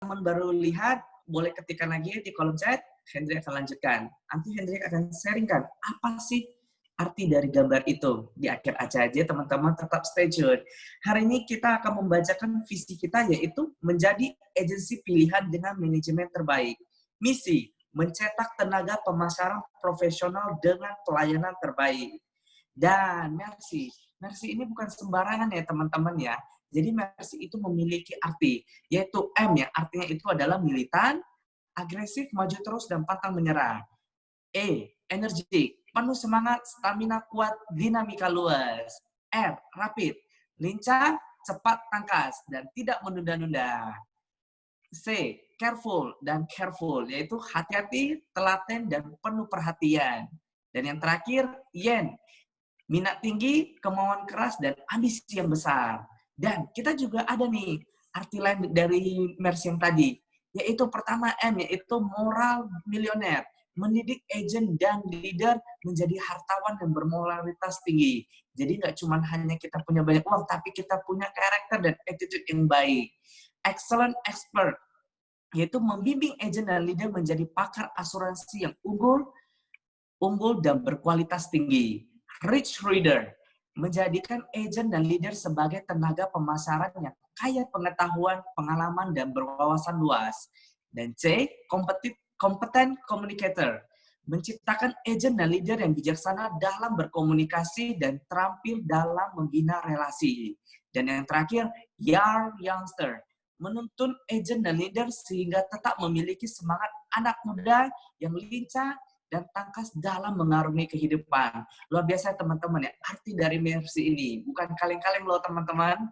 teman baru lihat, boleh ketikkan lagi di kolom chat, Hendrik akan lanjutkan. Nanti Hendrik akan sharingkan apa sih arti dari gambar itu. Di akhir acara aja teman-teman tetap stay tune. Hari ini kita akan membacakan visi kita, yaitu menjadi agensi pilihan dengan manajemen terbaik. Misi, mencetak tenaga pemasaran profesional dengan pelayanan terbaik. Dan Mercy ini bukan sembarangan ya teman-teman ya. Jadi Mercy itu memiliki arti, yaitu M ya, artinya itu adalah militan, agresif, maju terus, dan pantang menyerah. E, energetik, penuh semangat, stamina kuat, dinamika luas. R, rapid, lincah, cepat, tangkas, dan tidak menunda-nunda. C, careful dan careful, yaitu hati-hati, telaten, dan penuh perhatian. Dan yang terakhir, yen, minat tinggi, kemauan keras, dan ambisi yang besar. Dan kita juga ada nih arti lain dari Mercy yang tadi, yaitu pertama M, yaitu moral milioner, mendidik agent dan leader menjadi hartawan yang bermoralitas tinggi. Jadi nggak cuma hanya kita punya banyak uang, tapi kita punya karakter dan attitude yang baik. Excellent expert, yaitu membimbing agent dan leader menjadi pakar asuransi yang unggul dan berkualitas tinggi. Rich reader, menjadikan agent dan leader sebagai tenaga pemasaran yang kaya pengetahuan, pengalaman, dan berwawasan luas. Dan C, competent communicator, menciptakan agent dan leader yang bijaksana dalam berkomunikasi dan terampil dalam membina relasi. Dan yang terakhir, youngster, menuntun agent dan leader sehingga tetap memiliki semangat anak muda yang lincah dan tangkas dalam mengarungi kehidupan. Luar biasa teman-teman ya, arti dari Mercy ini. Bukan kaleng-kaleng loh teman-teman.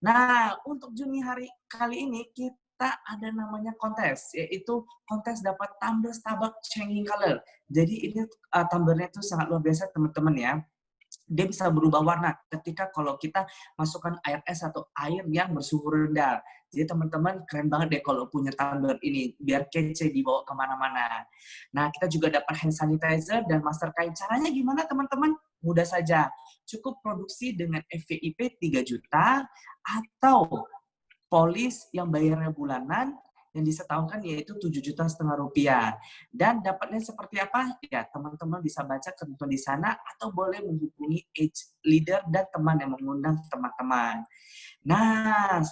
Nah, untuk Juni hari kali ini kita ada namanya kontes, yaitu kontes dapat tumbler Starbucks changing color. Jadi ini tumblernya itu sangat luar biasa teman-teman ya. Dia bisa berubah warna ketika kalau kita masukkan air es atau air yang bersuhu rendah. Jadi teman-teman keren banget deh kalau punya tumbler ini, biar kece dibawa kemana-mana. Nah, kita juga dapat hand sanitizer dan masker kain. Caranya gimana teman-teman? Mudah saja. Cukup produksi dengan FVIP 3 juta atau polis yang bayarnya bulanan yang disetahunkan yaitu 7,5 juta rupiah. Dan dapatnya seperti apa? Ya, teman-teman bisa baca ketentuan di sana atau boleh menghubungi leader dan teman yang mengundang teman-teman. Nah,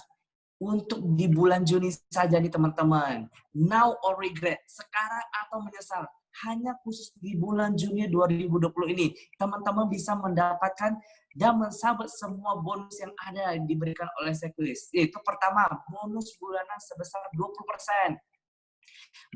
untuk di bulan Juni saja nih teman-teman, now or regret, sekarang atau menyesal, hanya khusus di bulan Juni 2020 ini, teman-teman bisa mendapatkan dan mensabet semua bonus yang ada diberikan oleh Sequis. Yaitu pertama, bonus bulanan sebesar 20%.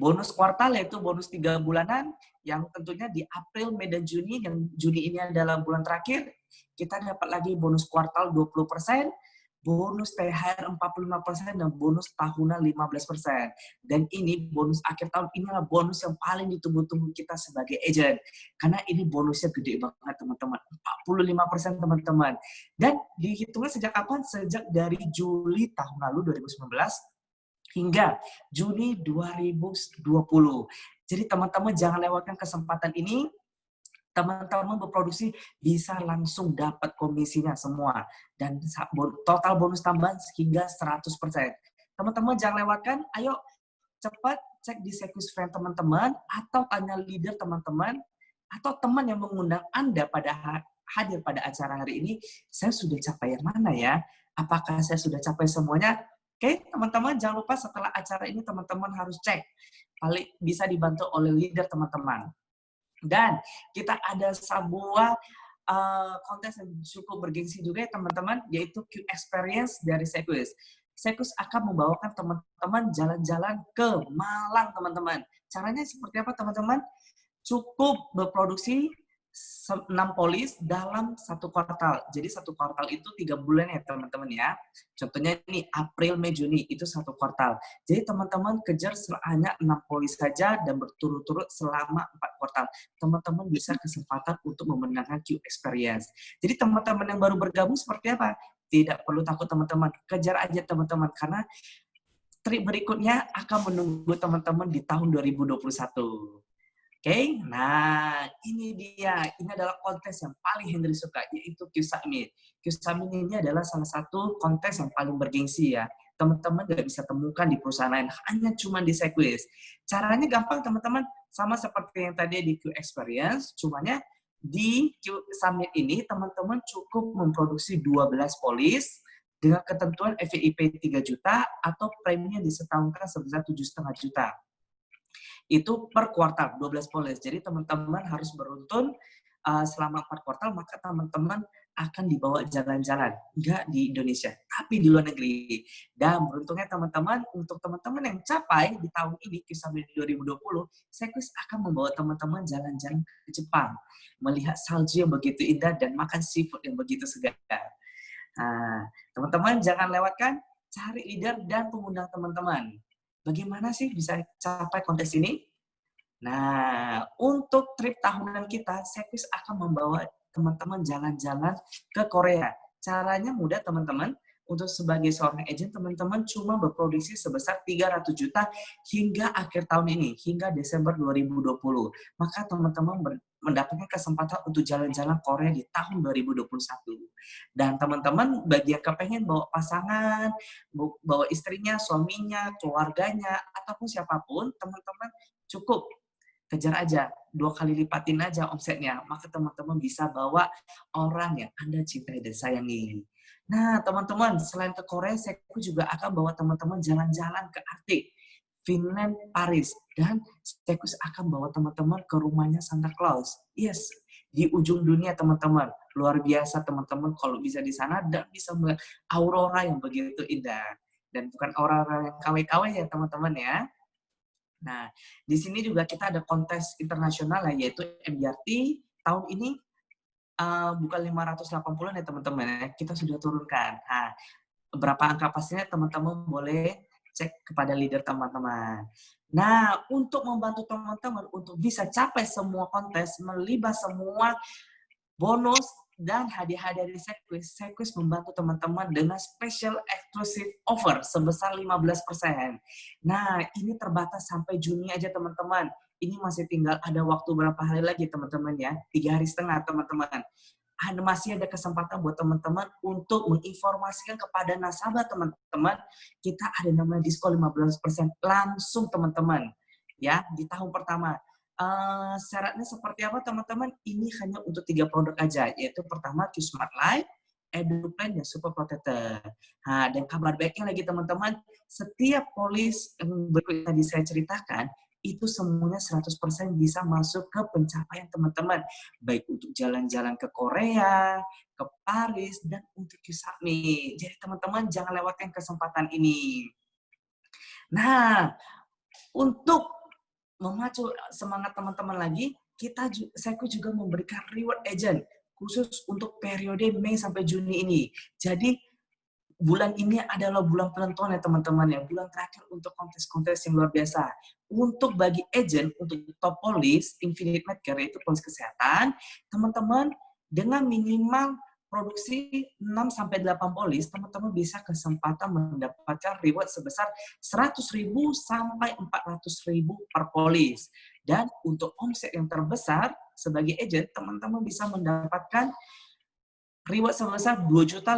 Bonus kuartal yaitu bonus 3 bulanan, yang tentunya di April, Mei, dan Juni, yang Juni ini adalah bulan terakhir, kita dapat lagi bonus kuartal 20%, bonus THR 45%, dan bonus tahunan 15%. Dan ini bonus akhir tahun, ini adalah bonus yang paling ditunggu-tunggu kita sebagai agent. Karena ini bonusnya gede banget teman-teman, 45% teman-teman. Dan dihitungnya sejak kapan? Sejak dari Juli tahun lalu 2019 hingga Juni 2020. Jadi teman-teman jangan lewatkan kesempatan ini. Teman-teman berproduksi bisa langsung dapat komisinya semua. Dan total bonus tambahan hingga 100%. Teman-teman jangan lewatkan, ayo cepat cek di Sequis Friend teman-teman, atau tanya leader teman-teman, atau teman yang mengundang Anda pada hadir pada acara hari ini, saya sudah capai yang mana ya? Apakah saya sudah capai semuanya? Oke, teman-teman jangan lupa setelah acara ini teman-teman harus cek. Paling bisa dibantu oleh leader teman-teman. Dan kita ada sebuah kontes yang cukup bergengsi juga ya teman-teman, yaitu Q Experience dari Sequis. Sequis akan membawakan teman-teman jalan-jalan ke Malang, teman-teman. Caranya seperti apa, teman-teman? Cukup berproduksi 6 polis dalam 1 kuartal. Jadi 1 kuartal itu 3 bulan ya teman-teman ya. Contohnya ini April, Mei, Juni itu 1 kuartal. Jadi teman-teman kejar hanya 6 polis saja dan berturut-turut selama 4 kuartal. Teman-teman bisa kesempatan untuk memenangkan Q Experience. Jadi teman-teman yang baru bergabung seperti apa? Tidak perlu takut teman-teman. Kejar aja teman-teman karena trik berikutnya akan menunggu teman-teman di tahun 2021. Oke, nah ini dia. Ini adalah kontes yang paling Henry suka, yaitu Q Summit. Q Summit ini adalah salah satu kontes yang paling bergengsi ya. teman-teman nggak bisa temukan di perusahaan lain, hanya cuma di Sequis. Caranya gampang teman-teman, sama seperti yang tadi di Q Experience, cumanya di Q Summit ini teman-teman cukup memproduksi 12 polis dengan ketentuan FYIP 3 juta atau premi yang disetahunkan sebesar 7,5 juta. Itu per kuartal, 12 polis. Jadi teman-teman harus beruntun selama 4 kuartal, maka teman-teman akan dibawa jalan-jalan. Nggak di Indonesia, tapi di luar negeri. Dan beruntungnya teman-teman, untuk teman-teman yang capai di tahun ini, sampai 2020, Sequis akan membawa teman-teman jalan-jalan ke Jepang. Melihat salju yang begitu indah dan makan seafood yang begitu segar. Nah, teman-teman jangan lewatkan, cari leader dan pengundang teman-teman. Bagaimana sih bisa capai kontes ini? Nah, untuk trip tahunan kita, Sequis akan membawa teman-teman jalan-jalan ke Korea. Caranya mudah, teman-teman. Untuk sebagai seorang agent, teman-teman cuma berproduksi sebesar 300 juta hingga akhir tahun ini, hingga Desember 2020. Maka teman-teman mendapatkan kesempatan untuk jalan-jalan Korea di tahun 2021. Dan teman-teman, bagi yang kepengen bawa pasangan, bawa istrinya, suaminya, keluarganya, ataupun siapapun, teman-teman cukup kejar aja, 2 kali lipatin aja omsetnya, maka teman-teman bisa bawa orang yang Anda cintai dan sayangi. Nah, teman-teman, selain ke Korea, saya juga akan bawa teman-teman jalan-jalan ke Arktik, Finland, Paris, dan Sekus akan bawa teman-teman ke rumahnya Santa Claus. Yes, di ujung dunia, teman-teman. Luar biasa, teman-teman, kalau bisa di sana dan bisa melihat aurora yang begitu indah. Dan bukan aurora yang KW-KW ya, teman-teman ya. Nah, di sini juga kita ada kontes internasional yaitu MDRT. Tahun ini bukan 580 ya teman-teman ya, kita sudah turunkan. Nah, berapa angka pastinya teman-teman boleh cek kepada leader teman-teman. Nah, untuk membantu teman-teman untuk bisa capai semua kontes, melibat semua bonus dan hadiah-hadiah dari Sequis. Sequis membantu teman-teman dengan special exclusive offer sebesar 15%. Nah, ini terbatas sampai Juni aja teman-teman. Ini masih tinggal ada waktu berapa hari lagi teman-teman ya. 3 hari setengah teman-teman. Masih ada kesempatan buat teman-teman untuk menginformasikan kepada nasabah teman-teman, kita ada namanya diskon 15% langsung teman-teman ya di tahun pertama. Syaratnya seperti apa teman-teman? Ini hanya untuk 3 produk aja, yaitu pertama Q Smart Life, EduPlan, dan Super Protector. Nah, dan kabar baiknya lagi teman-teman, setiap polis yang berikut tadi saya ceritakan, itu semuanya 100% bisa masuk ke pencapaian teman-teman. Baik untuk jalan-jalan ke Korea, ke Paris, dan untuk Q Summit. Jadi teman-teman jangan lewatkan kesempatan ini. Nah, untuk memacu semangat teman-teman lagi, Sequis juga memberikan reward agent khusus untuk periode Mei sampai Juni ini. Jadi bulan ini adalah bulan penentuan ya teman-teman ya, bulan terakhir untuk kontes-kontes yang luar biasa. Untuk bagi agent, untuk top polis, Infinite Medcare, yaitu polis kesehatan, teman-teman dengan minimal produksi 6-8 polis, teman-teman bisa kesempatan mendapatkan reward sebesar 100.000 sampai 400.000 per polis. Dan untuk omset yang terbesar sebagai agent, teman-teman bisa mendapatkan reward sebesar 2.500.000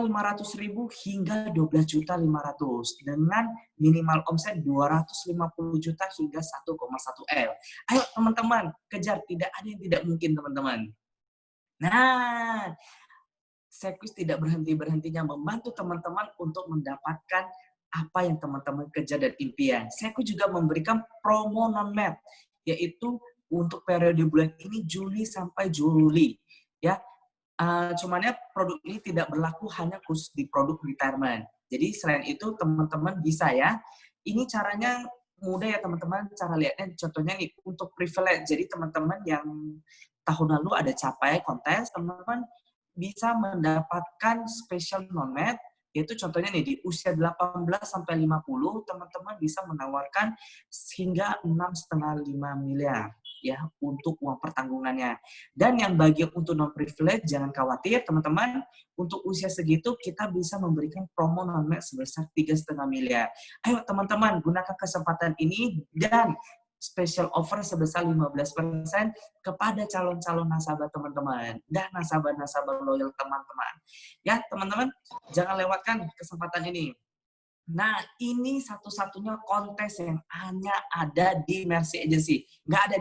hingga 12.500.000 dengan minimal omset 250 juta hingga 1,1 M. Ayo teman-teman, kejar, tidak ada yang tidak mungkin teman-teman. Nah, Sequis tidak berhenti-berhentinya membantu teman-teman untuk mendapatkan apa yang teman-teman kejar dan impian. Sequis juga memberikan promo non-map, yaitu untuk periode bulan ini Juli sampai Juli. Ya, cuman ya produk ini tidak berlaku hanya khusus di produk retirement. Jadi selain itu teman-teman bisa ya. Ini caranya mudah ya teman-teman. Cara lihatnya contohnya nih untuk privilege. Jadi teman-teman yang tahun lalu ada capai kontes, teman-teman bisa mendapatkan special non-med, yaitu contohnya nih di usia 18 sampai 50 teman-teman bisa menawarkan hingga 6,5 miliar ya untuk uang pertanggungannya. Dan yang bagi untuk non privilege jangan khawatir teman-teman, untuk usia segitu kita bisa memberikan promo non-med sebesar 3,5 miliar. Ayo teman-teman gunakan kesempatan ini dan special offer sebesar 15% kepada calon-calon nasabah teman-teman dan nasabah-nasabah loyal teman-teman. Ya, teman-teman, jangan lewatkan kesempatan ini. Nah, ini satu-satunya kontes yang hanya ada di Mercy Agency. Nggak ada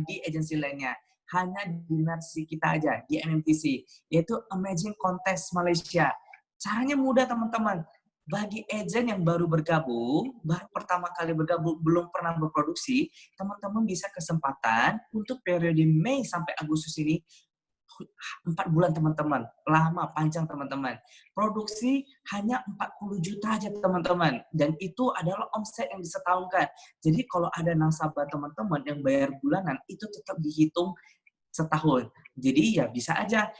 di agensi lainnya. Hanya di Mercy kita aja, di MMTC. Yaitu Amazing Contest Malaysia. Caranya mudah, teman-teman. Bagi agent yang baru bergabung, baru pertama kali bergabung, belum pernah berproduksi, teman-teman bisa kesempatan untuk periode Mei sampai Agustus ini 4 bulan teman-teman, lama panjang teman-teman. Produksi hanya 40 juta aja teman-teman, dan itu adalah omset yang disetahunkan. Jadi kalau ada nasabah teman-teman yang bayar bulanan, itu tetap dihitung setahun. Jadi ya bisa aja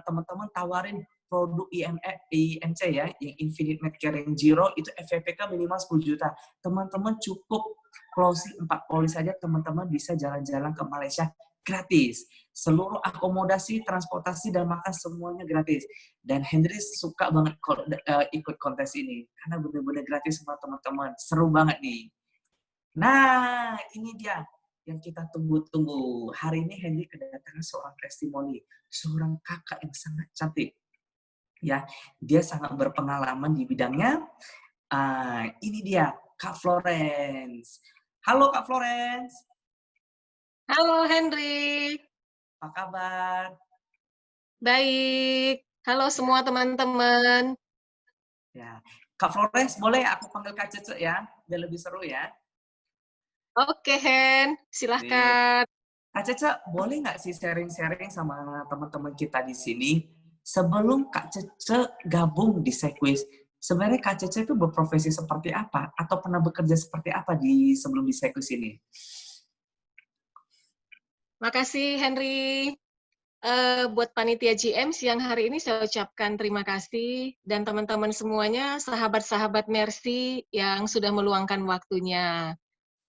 teman-teman tawarin produk IMC ya, yang Infinite Medcare yang Zero, itu FVPK minimal 10 juta. Teman-teman cukup closing 4 polis saja, teman-teman bisa jalan-jalan ke Malaysia gratis. Seluruh akomodasi, transportasi, dan makan semuanya gratis. Dan Henry suka banget ikut kontes ini, karena benar-benar gratis sama teman-teman. Seru banget nih. Nah, ini dia yang kita tunggu-tunggu. Hari ini Henry kedatangan seorang testimoni, seorang kakak yang sangat cantik. Ya, dia sangat berpengalaman di bidangnya. Ini dia, Kak Florence. Halo Kak Florence. Halo Henry. Apa kabar? Baik. Halo Ya, semua teman-teman. ya. Kak Florence, boleh aku panggil Kak Cece ya? Biar lebih seru ya. Oke Hen, Sip. silahkan. Kak Cece, boleh nggak sih sharing-sharing sama teman-teman kita di sini? Sebelum Kak Cece gabung di Sequis, sebenarnya Kak Cece itu berprofesi seperti apa? Atau pernah bekerja seperti apa sebelum di Sequis ini? Makasih Henry. Buat panitia GM siang hari ini saya ucapkan terima kasih dan teman-teman semuanya, sahabat-sahabat Mercy yang sudah meluangkan waktunya.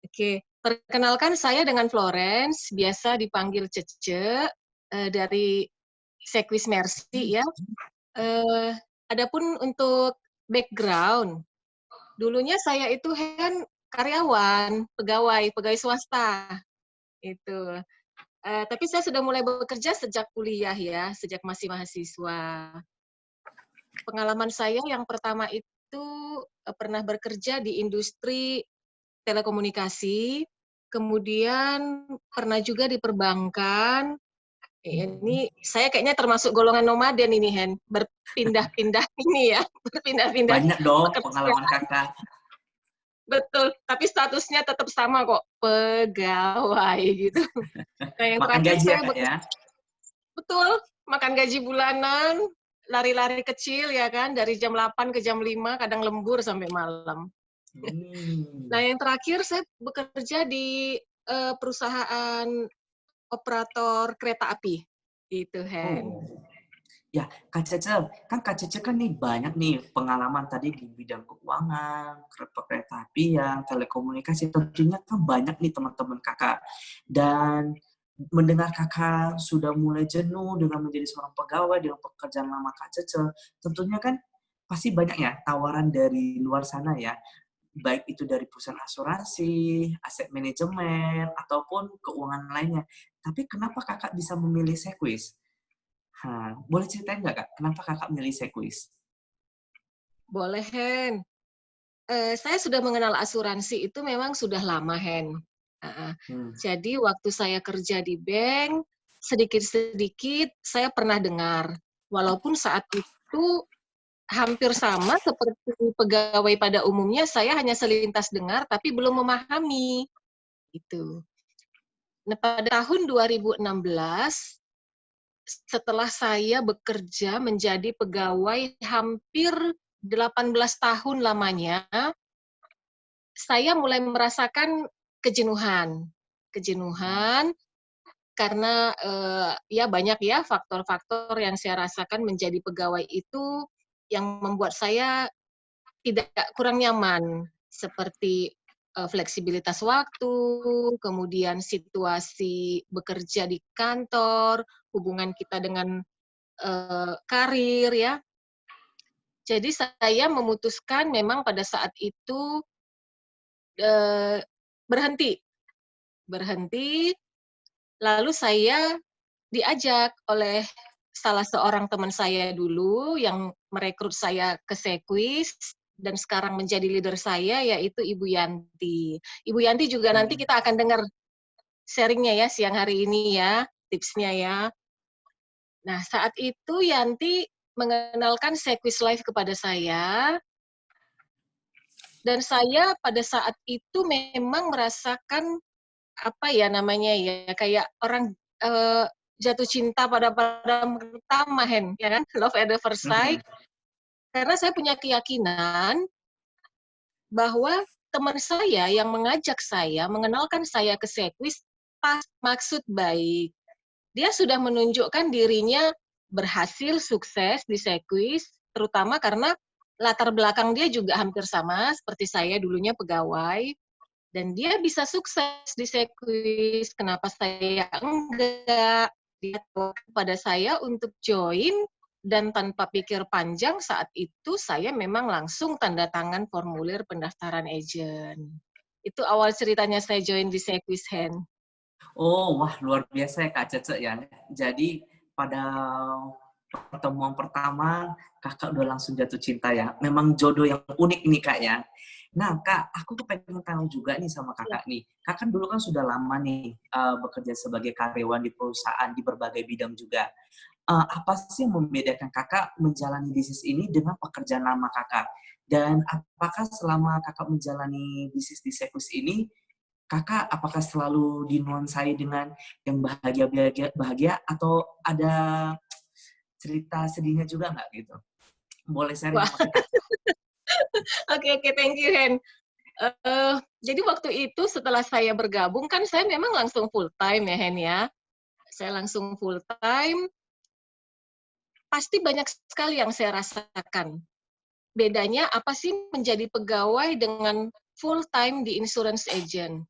Oke, perkenalkan saya dengan Florence, biasa dipanggil Cece, dari Sequis Mercy ya. Adapun untuk background, dulunya saya itu kan karyawan, pegawai swasta itu. Tapi saya sudah mulai bekerja sejak kuliah ya, sejak masih mahasiswa. Pengalaman saya yang pertama itu pernah bekerja di industri telekomunikasi, kemudian pernah juga di perbankan. Ini saya kayaknya termasuk golongan nomaden ini, Hen, berpindah-pindah ini ya, berpindah-pindah Banyak dong pekerjaan. pengalaman kakak. Betul, tapi statusnya tetap sama kok, pegawai gitu. Nah, yang Makan terakhir gaji ya saya Kak ya? betul, makan gaji bulanan, lari-lari kecil ya kan, dari jam 8 ke jam 5, kadang lembur sampai malam. Nah, Hmm. yang terakhir saya bekerja di perusahaan operator kereta api. Itu, Hen. Oh. Ya, Kak Cece, Kak Cece kan nih banyak nih pengalaman tadi di bidang keuangan, kereta apian, telekomunikasi, tentunya kan banyak nih teman-teman kakak. Dan mendengar kakak sudah mulai jenuh dengan menjadi seorang pegawai dengan pekerjaan lama Kak Cece, tentunya kan pasti banyak ya tawaran dari luar sana ya, baik itu dari perusahaan asuransi, aset manajemen, ataupun keuangan lainnya. Tapi kenapa kakak bisa memilih Sequis? Boleh ceritain nggak Kak, kenapa Kakak milih Sequis? Boleh, Hen. Saya sudah mengenal asuransi itu memang sudah lama, Hen. Hmm. Jadi waktu saya kerja di bank, sedikit-sedikit saya pernah dengar. Walaupun saat itu hampir sama seperti pegawai pada umumnya, saya hanya selintas dengar tapi belum memahami. Itu. Nah, pada tahun 2016, setelah saya bekerja menjadi pegawai hampir 18 tahun lamanya, saya mulai merasakan kejenuhan. Kejenuhan karena ya banyak ya faktor-faktor yang saya rasakan menjadi pegawai itu yang membuat saya tidak kurang nyaman, seperti fleksibilitas waktu, kemudian situasi bekerja di kantor, hubungan kita dengan karir ya. Jadi saya memutuskan memang pada saat itu eee, berhenti berhenti, lalu saya diajak oleh salah seorang teman saya dulu yang merekrut saya ke Sequis. dan sekarang menjadi leader saya, yaitu Ibu Yanti. Ibu Yanti juga nanti kita akan dengar sharingnya ya siang hari ini ya, tipsnya ya. Nah, saat itu Yanti mengenalkan Sequis Life kepada saya, dan saya pada saat itu memang merasakan apa ya namanya ya, kayak orang jatuh cinta pada pertama, Hen, ya kan? Love at the first sight. Karena saya punya keyakinan bahwa teman saya yang mengajak saya, mengenalkan saya ke Sequis, pas maksud baik. Dia sudah menunjukkan dirinya berhasil sukses di Sequis, terutama karena latar belakang dia juga hampir sama seperti saya, dulunya pegawai, dan dia bisa sukses di Sequis. Kenapa saya enggak? Dia tahu pada saya untuk join, dan tanpa pikir panjang saat itu saya memang langsung tanda tangan formulir pendaftaran agent. Itu awal ceritanya saya join di Sequis, Hen. Oh, wah luar biasa ya Kak Cece ya. Jadi pada pertemuan pertama Kakak udah langsung jatuh cinta ya. Memang jodoh yang unik nih Kak ya. Nah Kak, aku tuh pengen tahu juga nih sama Kakak nih. Kakak dulu kan sudah lama nih bekerja sebagai karyawan di perusahaan di berbagai bidang juga. Apa sih yang membedakan Kakak menjalani bisnis ini dengan pekerjaan lama Kakak? Dan apakah selama Kakak menjalani bisnis di Sequis ini, Kakak apakah selalu dinuansai dengan yang bahagia atau ada cerita sedihnya juga nggak gitu? Boleh sharing Wah, sama kita? oke, thank you, Hen. Jadi waktu itu setelah saya bergabung, kan saya memang langsung full time ya, Hen ya. Saya langsung full time, pasti banyak sekali yang saya rasakan. Bedanya apa sih menjadi pegawai dengan full time di insurance agent?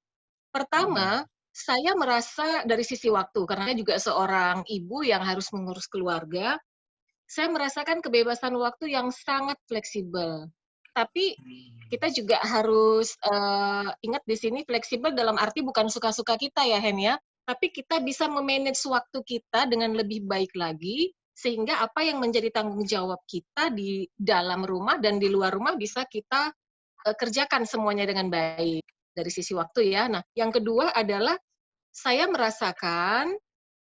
Pertama, saya merasa dari sisi waktu, karena juga seorang ibu yang harus mengurus keluarga, saya merasakan kebebasan waktu yang sangat fleksibel. Tapi kita juga harus ingat di sini fleksibel dalam arti bukan suka-suka kita ya, Hen ya. Tapi kita bisa memanage waktu kita dengan lebih baik lagi, sehingga apa yang menjadi tanggung jawab kita di dalam rumah dan di luar rumah bisa kita kerjakan semuanya dengan baik dari sisi waktu ya. Nah, yang kedua adalah saya merasakan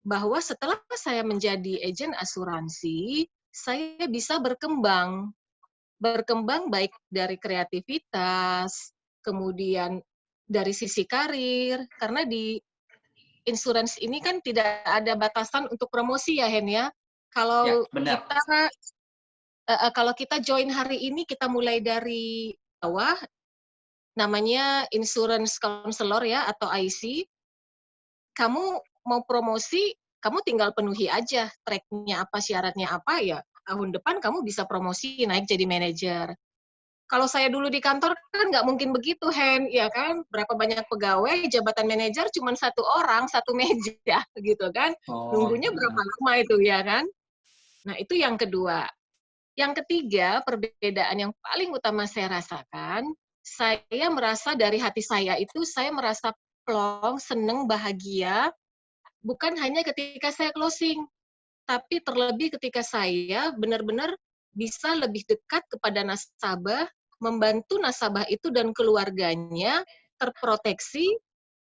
bahwa setelah saya menjadi agen asuransi, saya bisa berkembang. Berkembang baik dari kreativitas, kemudian dari sisi karir, karena di insurance ini kan tidak ada batasan untuk promosi ya, Hen ya. Ya, Kalau benar. kita kalau kita join hari ini, kita mulai dari bawah, namanya insurance counselor ya, atau IC. Kamu mau promosi, kamu tinggal penuhi aja track-nya apa, syaratnya apa, ya tahun depan kamu bisa promosi, naik jadi manajer. Kalau saya dulu di kantor kan nggak mungkin begitu, Hen, ya kan? Berapa banyak pegawai, jabatan manajer cuma satu orang, satu meja, gitu kan? Oh, Nunggunya berapa lama itu, ya kan? Nah, itu yang kedua. Yang ketiga, perbedaan yang paling utama saya rasakan, saya merasa dari hati saya itu, saya merasa plong, seneng, bahagia, bukan hanya ketika saya closing, tapi terlebih ketika saya benar-benar bisa lebih dekat kepada nasabah, membantu nasabah itu dan keluarganya terproteksi,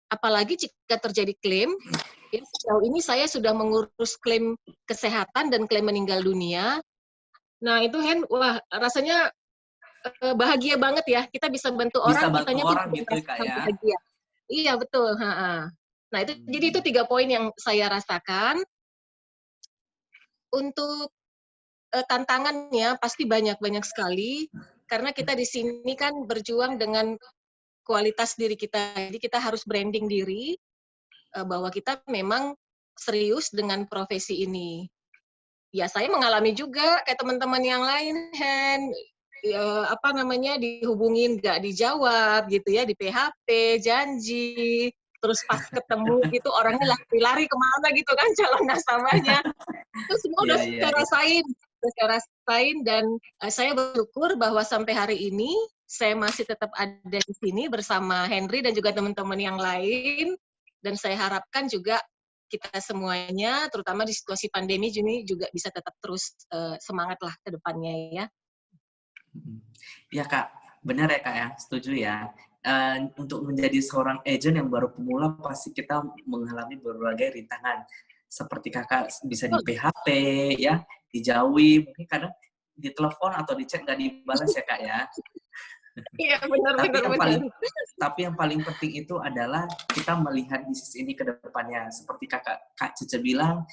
apalagi jika terjadi klaim. Ya, sejauh ini saya sudah mengurus klaim kesehatan dan klaim meninggal dunia. Nah, itu Hen, wah rasanya bahagia banget ya. Kita bisa bantu bisa orang, bantu kitanya pun orang juga gitu Kak merasakan ya? bahagia. Iya, betul. Nah, itu jadi itu 3 poin yang saya rasakan. Untuk tantangannya pasti banyak-banyak sekali, karena kita di sini kan berjuang dengan kualitas diri kita. Jadi kita harus branding diri, bahwa kita memang serius dengan profesi ini. Ya, saya mengalami juga kayak teman-teman yang lain, Hen, apa namanya, dihubungin nggak dijawab gitu ya, di PHP, janji, terus pas ketemu gitu orangnya lari-lari kemana gitu kan calon nasabahnya. Itu semua Iya, udah iya, saya iya. rasain dan saya bersyukur bahwa sampai hari ini saya masih tetap ada di sini bersama Henry dan juga teman-teman yang lain, dan saya harapkan juga kita semuanya, terutama di situasi pandemi ini juga bisa tetap terus semangat lah ke depannya ya. Mhm. Iya Kak, benar ya Kak ya, setuju ya. Untuk menjadi seorang agent yang baru pemula pasti kita mengalami berbagai rintangan. Seperti Kakak bisa di Betul. PHP ya, dijauhi, mungkin kadang ditelepon atau di chat nggak dibalas ya Kak ya. Iya, benar Tapi benar yang benar. paling penting itu adalah kita melihat bisnis ini ke depannya. Seperti Kak Cece bilang,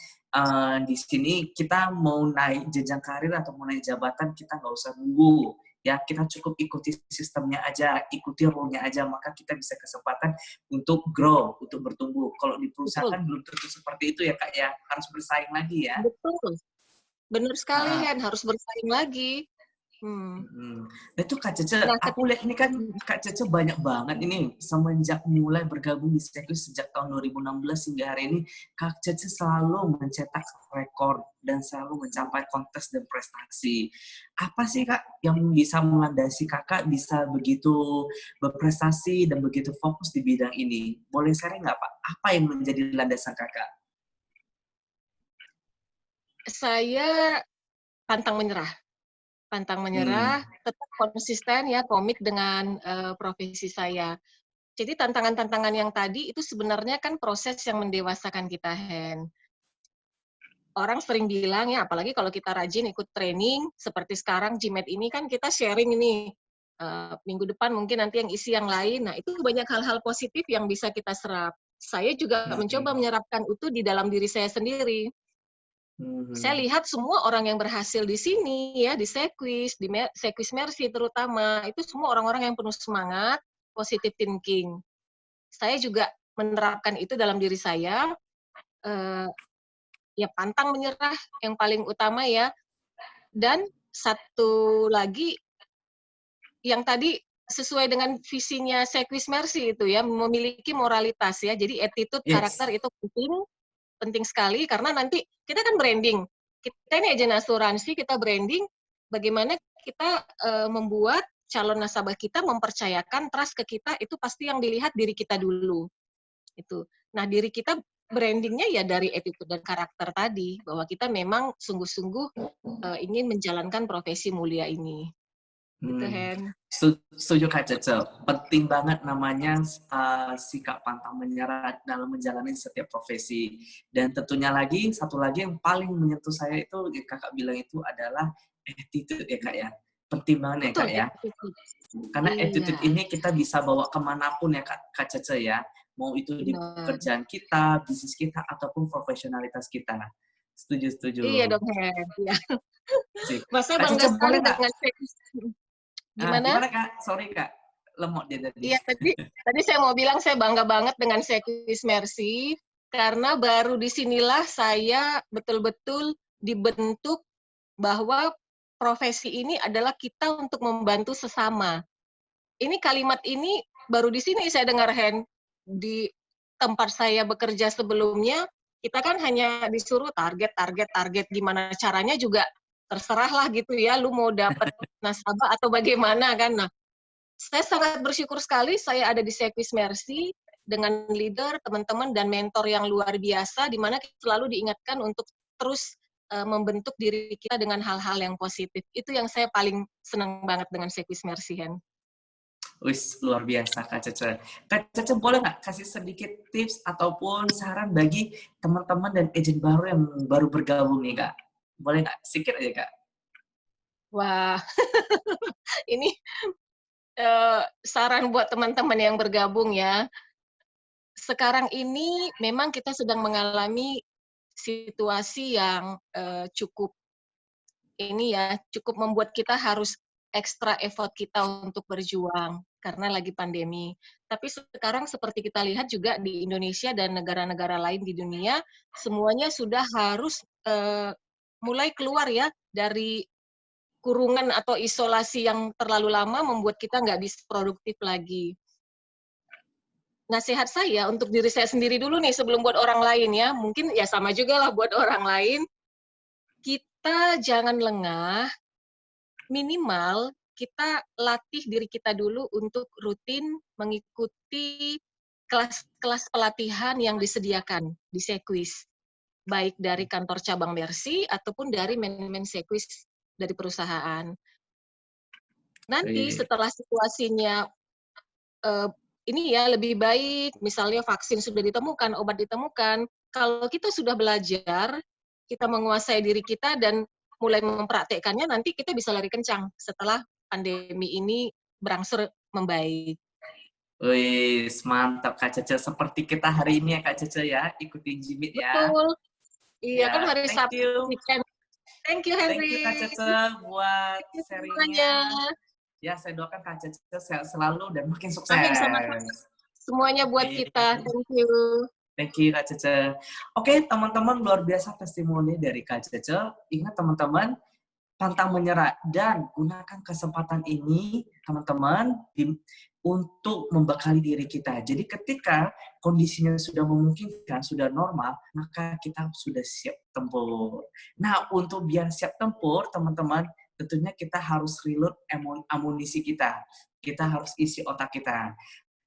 di sini kita mau naik jenjang karir atau mau naik jabatan, kita nggak usah nunggu. Ya, kita cukup ikuti sistemnya aja, ikuti rule-nya aja, maka kita bisa kesempatan untuk grow, untuk bertumbuh. Kalau di perusahaan Betul, belum tentu seperti itu ya, Kak, ya. Harus bersaing lagi ya. betul. Benar sekali, Heeh. Hen, harus bersaing lagi. Hmm. Mhm. Nah itu Kak Cece, Nah, aku lihat ini kan Kak Cece banyak banget ini semenjak mulai bergabung di Sekus sejak tahun 2016 hingga hari ini, Kak Cece selalu mencetak rekor dan selalu mencapai kontes dan prestasi. Apa sih Kak yang bisa melandasi Kakak bisa begitu berprestasi dan begitu fokus di bidang ini? Boleh sharing nggak Pak? Apa yang menjadi landasan Kakak? saya pantang menyerah. Pantang Hmm. menyerah, tetap konsisten ya, komit dengan, profesi saya. Jadi tantangan-tantangan yang tadi itu sebenarnya kan proses yang mendewasakan kita, Hen. Orang sering bilang ya, apalagi kalau kita rajin ikut training, seperti sekarang GMAT ini kan kita sharing ini, minggu depan mungkin nanti yang isi yang lain. Nah, itu banyak hal-hal positif yang bisa kita serap. Saya juga mencoba Mhm. menyerapkan itu di dalam diri saya sendiri. Saya Mhm. lihat semua orang yang berhasil di sini ya, di Sekwis, Sekwis Mercy terutama, itu semua orang-orang yang penuh semangat, positive thinking. Saya juga menerapkan itu dalam diri saya, eee, ya pantang menyerah yang paling utama ya, dan satu lagi yang tadi sesuai dengan visinya Sekwis Mercy itu ya, memiliki moralitas ya, jadi attitude, Yes. karakter itu penting, penting sekali karena nanti kita kan branding. Kita ini agen asuransi, kita branding, bagaimana kita membuat calon nasabah kita mempercayakan trust ke kita itu pasti yang dilihat diri kita dulu. Itu. Nah, diri kita brandingnya ya dari attitude dan karakter tadi bahwa kita memang sungguh-sungguh ingin menjalankan profesi mulia ini. Gitu, Hmm, Hen. setuju Kak Cece. Penting banget namanya sikap pantang menyerah dalam menjalani setiap profesi. Dan tentunya lagi, satu lagi yang paling menyentuh saya itu, yang Kakak bilang itu adalah attitude ya Kak ya. Penting banget ya Betul, Kak ya. attitude. Karena Iya, attitude ini kita bisa bawa kemanapun ya Kak Cece ya. Mau itu di benar. pekerjaan kita, bisnis kita, ataupun profesionalitas kita. Setuju, setuju. Iya dong, Hen. Iya. Sip. Mas, saya Kak bangga Cece sekali boleh nggak? dengan gimana? Gimana Kak? Sorry Kak, lemot dia tadi. Iya, tadi saya mau bilang saya bangga banget dengan Sekwis Mercy, karena baru disinilah saya betul-betul dibentuk bahwa profesi ini adalah kita untuk membantu sesama. Ini kalimat ini baru di sini saya dengar, Hen. Di tempat saya bekerja sebelumnya, kita kan hanya disuruh target, target, target. Gimana caranya juga terserah lah gitu ya, lu mau dapat nasabah atau bagaimana kan. Nah, saya sangat bersyukur sekali saya ada di Sekwis Mercy dengan leader, teman-teman, dan mentor yang luar biasa, di mana kita selalu diingatkan untuk terus membentuk diri kita dengan hal-hal yang positif. Itu yang saya paling senang banget dengan Sekwis Mercy, Hen. Wis, luar biasa Kak Cece. Kak Cece boleh nggak kasih sedikit tips ataupun saran bagi teman-teman dan agent baru yang baru bergabung nih Kak? Boleh nggak? Sedikit aja Kak. Wah, ini saran buat teman-teman yang bergabung ya. Sekarang ini memang kita sedang mengalami situasi yang cukup ini ya, cukup membuat kita harus ekstra effort kita untuk berjuang karena lagi pandemi. Tapi sekarang seperti kita lihat juga di Indonesia dan negara-negara lain di dunia, semuanya sudah harus mulai keluar ya dari kurungan atau isolasi yang terlalu lama membuat kita nggak bisa produktif lagi. Nasihat saya untuk diri saya sendiri dulu nih sebelum buat orang lain ya, mungkin ya sama juga lah buat orang lain, kita jangan lengah, minimal kita latih diri kita dulu untuk rutin mengikuti kelas-kelas pelatihan yang disediakan di Sekwis, baik dari kantor cabang Mercy ataupun dari manajemen Sekwis dari perusahaan. Nanti Wih. setelah situasinya eee, ini ya lebih baik, misalnya vaksin sudah ditemukan, obat ditemukan, kalau kita sudah belajar, kita menguasai diri kita dan mulai mempraktekkannya, nanti kita bisa lari kencang setelah pandemi ini berangsur membaik. Wih, mantap Kak Cece. Seperti kita hari ini ya Kak Cece ya, ikutin Jimit ya. Betul, iya kan Ya, hari thank Sabtu you. weekend. Thank you Thank you Kak Henry, Cece buat thank you semuanya. sharingnya. Ya, saya doakan Kak Cece sehat selalu dan makin Amin, sama-sama sukses. semuanya buat Oke. kita, thank you. Thank you Kak Cece. Oke, teman-teman, luar biasa testimoni dari Kak Cece. Ingat teman-teman, pantang menyerah dan gunakan kesempatan ini teman-teman untuk membekali diri kita. Jadi ketika kondisinya sudah memungkinkan, sudah normal, maka kita sudah siap tempur. Nah, untuk biar siap tempur, teman-teman, tentunya kita harus reload amunisi kita. Kita harus isi otak kita.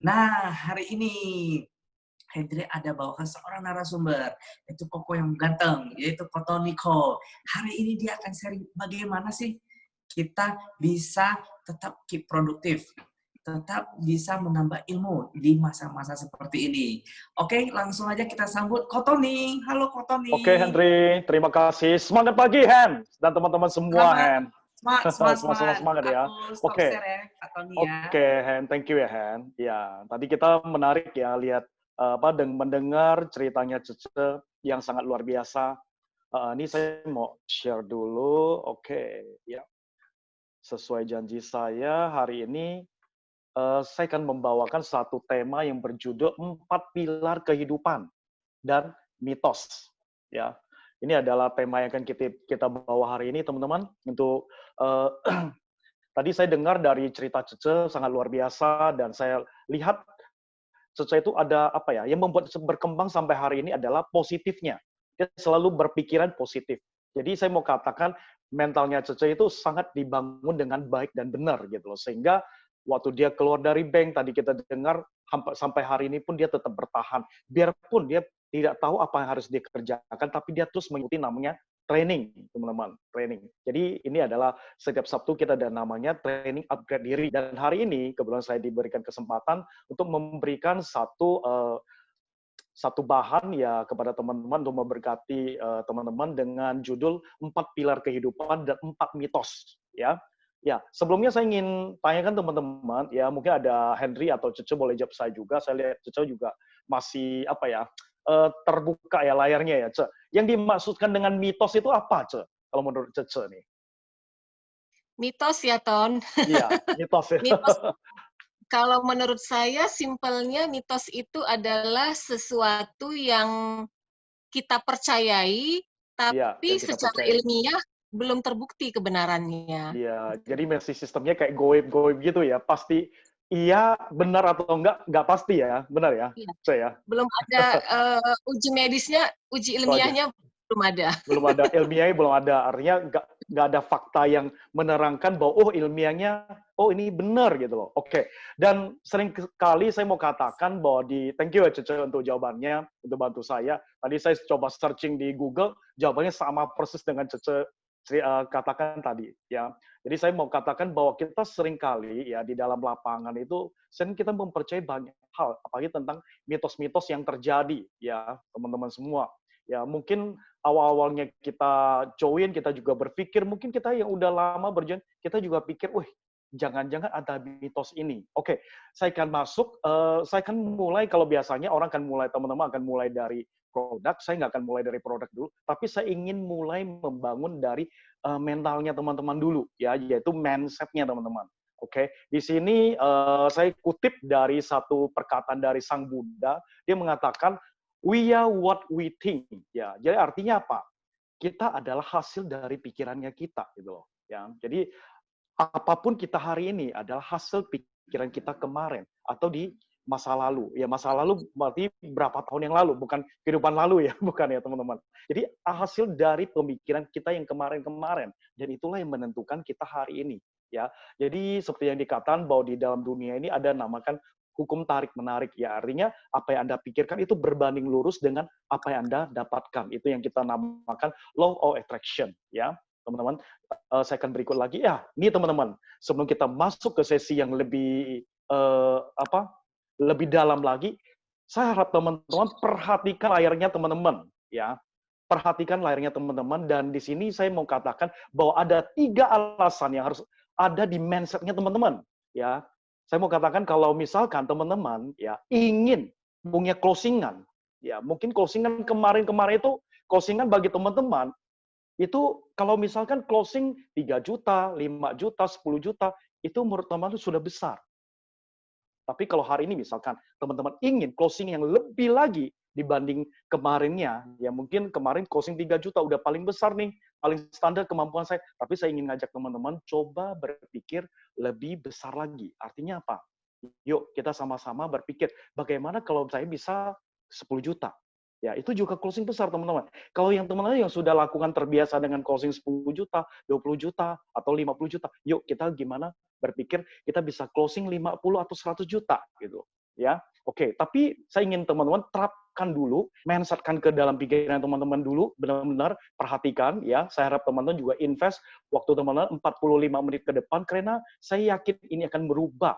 Nah, hari ini Hendrik ada bawakan seorang narasumber, yaitu Koko yang ganteng, yaitu Koto Niko. Hari ini dia akan sharing bagaimana sih kita bisa tetap keep produktif, tetap bisa menambah ilmu di masa-masa seperti ini. Oke, langsung aja kita sambut Kotoni. Halo Oke, Kotoni. Henry, terima kasih. Semangat pagi, Hen, dan teman-teman semua, Selamat, Hen. semangat. Semangat ya. Aku stop Oke, share ya, Kotoni ya. oke, Hen, thank you ya, Hen. Ya, tadi kita menarik ya lihat dan mendengar ceritanya Cece yang sangat luar biasa. Ini saya mau share dulu. Oke, ya. Sesuai janji saya hari ini saya akan membawakan satu tema yang berjudul 4 pilar kehidupan dan mitos. Ya, ini adalah tema yang akan kita bawa hari ini, teman-teman. Untuk tadi saya dengar dari cerita Cece sangat luar biasa dan saya lihat Cece itu ada apa ya, yang membuat berkembang sampai hari ini adalah positifnya. Dia selalu berpikiran positif. Jadi saya mau katakan mentalnya Cece itu sangat dibangun dengan baik dan benar gitu loh. Sehingga waktu dia keluar dari bank tadi kita dengar sampai hari ini pun dia tetap bertahan. Biarpun dia tidak tahu apa yang harus dia kerjakan, tapi dia terus mengikuti namanya training, teman-teman, training. Jadi ini adalah setiap Sabtu kita ada namanya training upgrade diri. Dan hari ini kebetulan saya diberikan kesempatan untuk memberikan satu bahan ya kepada teman-teman untuk memberkati teman-teman dengan judul 4 pilar kehidupan dan 4 mitos ya. Ya, sebelumnya saya ingin tanyakan teman-teman ya, mungkin ada Henry atau Cece boleh jawab saya juga. Saya lihat Cece juga masih apa ya, terbuka ya layarnya ya, Ce. Yang dimaksudkan dengan mitos itu apa, Ce? Kalau menurut Cece nih. Mitos ya, Ton. Iya, mitos ya. Mitos, kalau menurut saya simpelnya mitos itu adalah sesuatu yang kita percayai, Iya, tapi yang kita secara percaya. ilmiah belum terbukti kebenarannya. Iya, jadi masih sistemnya kayak goib-goib gitu ya. Pasti iya, benar atau enggak pasti ya. Benar ya, Iya, saya. belum ada uji medisnya, uji Itu aja. ilmiahnya belum ada. Belum ada, ilmiahnya belum ada. Artinya nggak ada fakta yang menerangkan bahwa, oh ilmiahnya, oh ini benar gitu loh. Oke. Dan sering kali saya mau katakan bahwa thank you ya Cece untuk jawabannya, untuk bantu saya. Tadi saya coba searching di Google, jawabannya sama persis dengan Cece katakan tadi ya. Jadi saya mau katakan bahwa kita sering kali ya di dalam lapangan itu sering kita mempercayai banyak hal, apalagi tentang mitos-mitos yang terjadi ya teman-teman semua. Ya mungkin awal-awalnya kita join, kita juga berpikir, mungkin kita yang udah lama berjalan, kita juga pikir, wih, jangan-jangan ada mitos ini. Oke, saya akan masuk, saya akan mulai, kalau biasanya orang akan mulai, teman-teman akan mulai dari produk, saya nggak akan mulai dari produk dulu, tapi saya ingin mulai membangun dari mentalnya teman-teman dulu, ya, yaitu mindset-nya teman-teman. Oke, di sini saya kutip dari satu perkataan dari Sang Buddha, dia mengatakan, we are what we think. Ya, jadi artinya apa? Kita adalah hasil dari pikirannya kita, gitu loh. Ya, jadi apapun kita hari ini adalah hasil pikiran kita kemarin atau di masa lalu. Ya, masa lalu berarti berapa tahun yang lalu, bukan kehidupan lalu ya, bukan ya teman-teman. Jadi hasil dari pemikiran kita yang kemarin-kemarin, dan itulah yang menentukan kita hari ini. Ya, jadi seperti yang dikatakan bahwa di dalam dunia ini ada namakan hukum tarik-menarik. Ya, artinya apa yang Anda pikirkan itu berbanding lurus dengan apa yang Anda dapatkan. Itu yang kita namakan law of attraction. Ya, teman-teman. Saya akan berikut lagi. Ya, ini teman-teman, sebelum kita masuk ke sesi yang lebih lebih dalam lagi, saya harap teman-teman perhatikan layarnya teman-teman, ya. Perhatikan layarnya teman-teman, dan di sini saya mau katakan bahwa ada 3 alasan yang harus ada di mindset-nya teman-teman, ya. Saya mau katakan kalau misalkan teman-teman ya ingin punya closingan, ya mungkin closingan kemarin-kemarin itu closingan bagi teman-teman itu kalau misalkan closing 3 juta, 5 juta, 10 juta, itu menurut teman-teman itu sudah besar. Tapi kalau hari ini misalkan teman-teman ingin closing yang lebih lagi dibanding kemarinnya, ya mungkin kemarin closing 3 juta udah paling besar nih, paling standar kemampuan saya. Tapi saya ingin ngajak teman-teman coba berpikir lebih besar lagi. Artinya apa? Yuk kita sama-sama berpikir, bagaimana kalau saya bisa 10 juta? Ya, itu juga closing besar, teman-teman. Kalau yang teman-teman yang sudah lakukan terbiasa dengan closing 10 juta, 20 juta, atau 50 juta, yuk kita gimana berpikir kita bisa closing 50 atau 100 juta gitu. Ya. Oke, tapi saya ingin teman-teman terapkan dulu, mindsetkan ke dalam pikiran teman-teman dulu, benar-benar perhatikan ya. Saya harap teman-teman juga invest waktu teman-teman 45 menit ke depan karena saya yakin ini akan merubah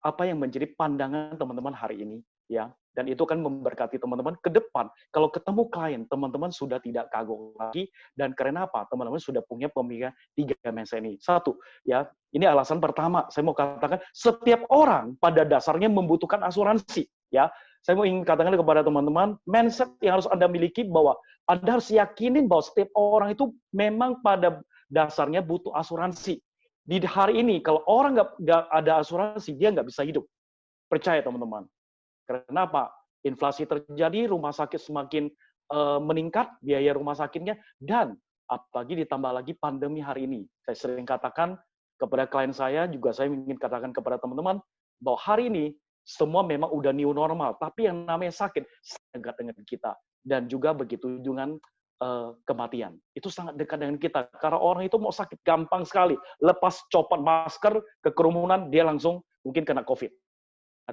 apa yang menjadi pandangan teman-teman hari ini ya, dan itu kan memberkati teman-teman ke depan. Kalau ketemu klien, teman-teman sudah tidak kagok lagi, dan karena apa? Teman-teman sudah punya pemikiran 3 mindset ini. 1, ya, ini alasan pertama. Saya mau katakan, setiap orang pada dasarnya membutuhkan asuransi. Ya, saya mau ingin katakan kepada teman-teman, mindset yang harus Anda miliki bahwa Anda harus yakinin bahwa setiap orang itu memang pada dasarnya butuh asuransi. Di hari ini, kalau orang nggak ada asuransi, dia nggak bisa hidup. Percaya, teman-teman. Karena apa? Inflasi terjadi, rumah sakit semakin meningkat, biaya rumah sakitnya, dan apalagi ditambah lagi pandemi hari ini. Saya sering katakan kepada klien saya, juga saya ingin katakan kepada teman-teman, bahwa hari ini semua memang udah new normal, tapi yang namanya sakit sangat dekat dengan kita. Dan juga begitu dengan kematian. Itu sangat dekat dengan kita. Karena orang itu mau sakit gampang sekali. Lepas copot masker ke kerumunan, dia langsung mungkin kena COVID.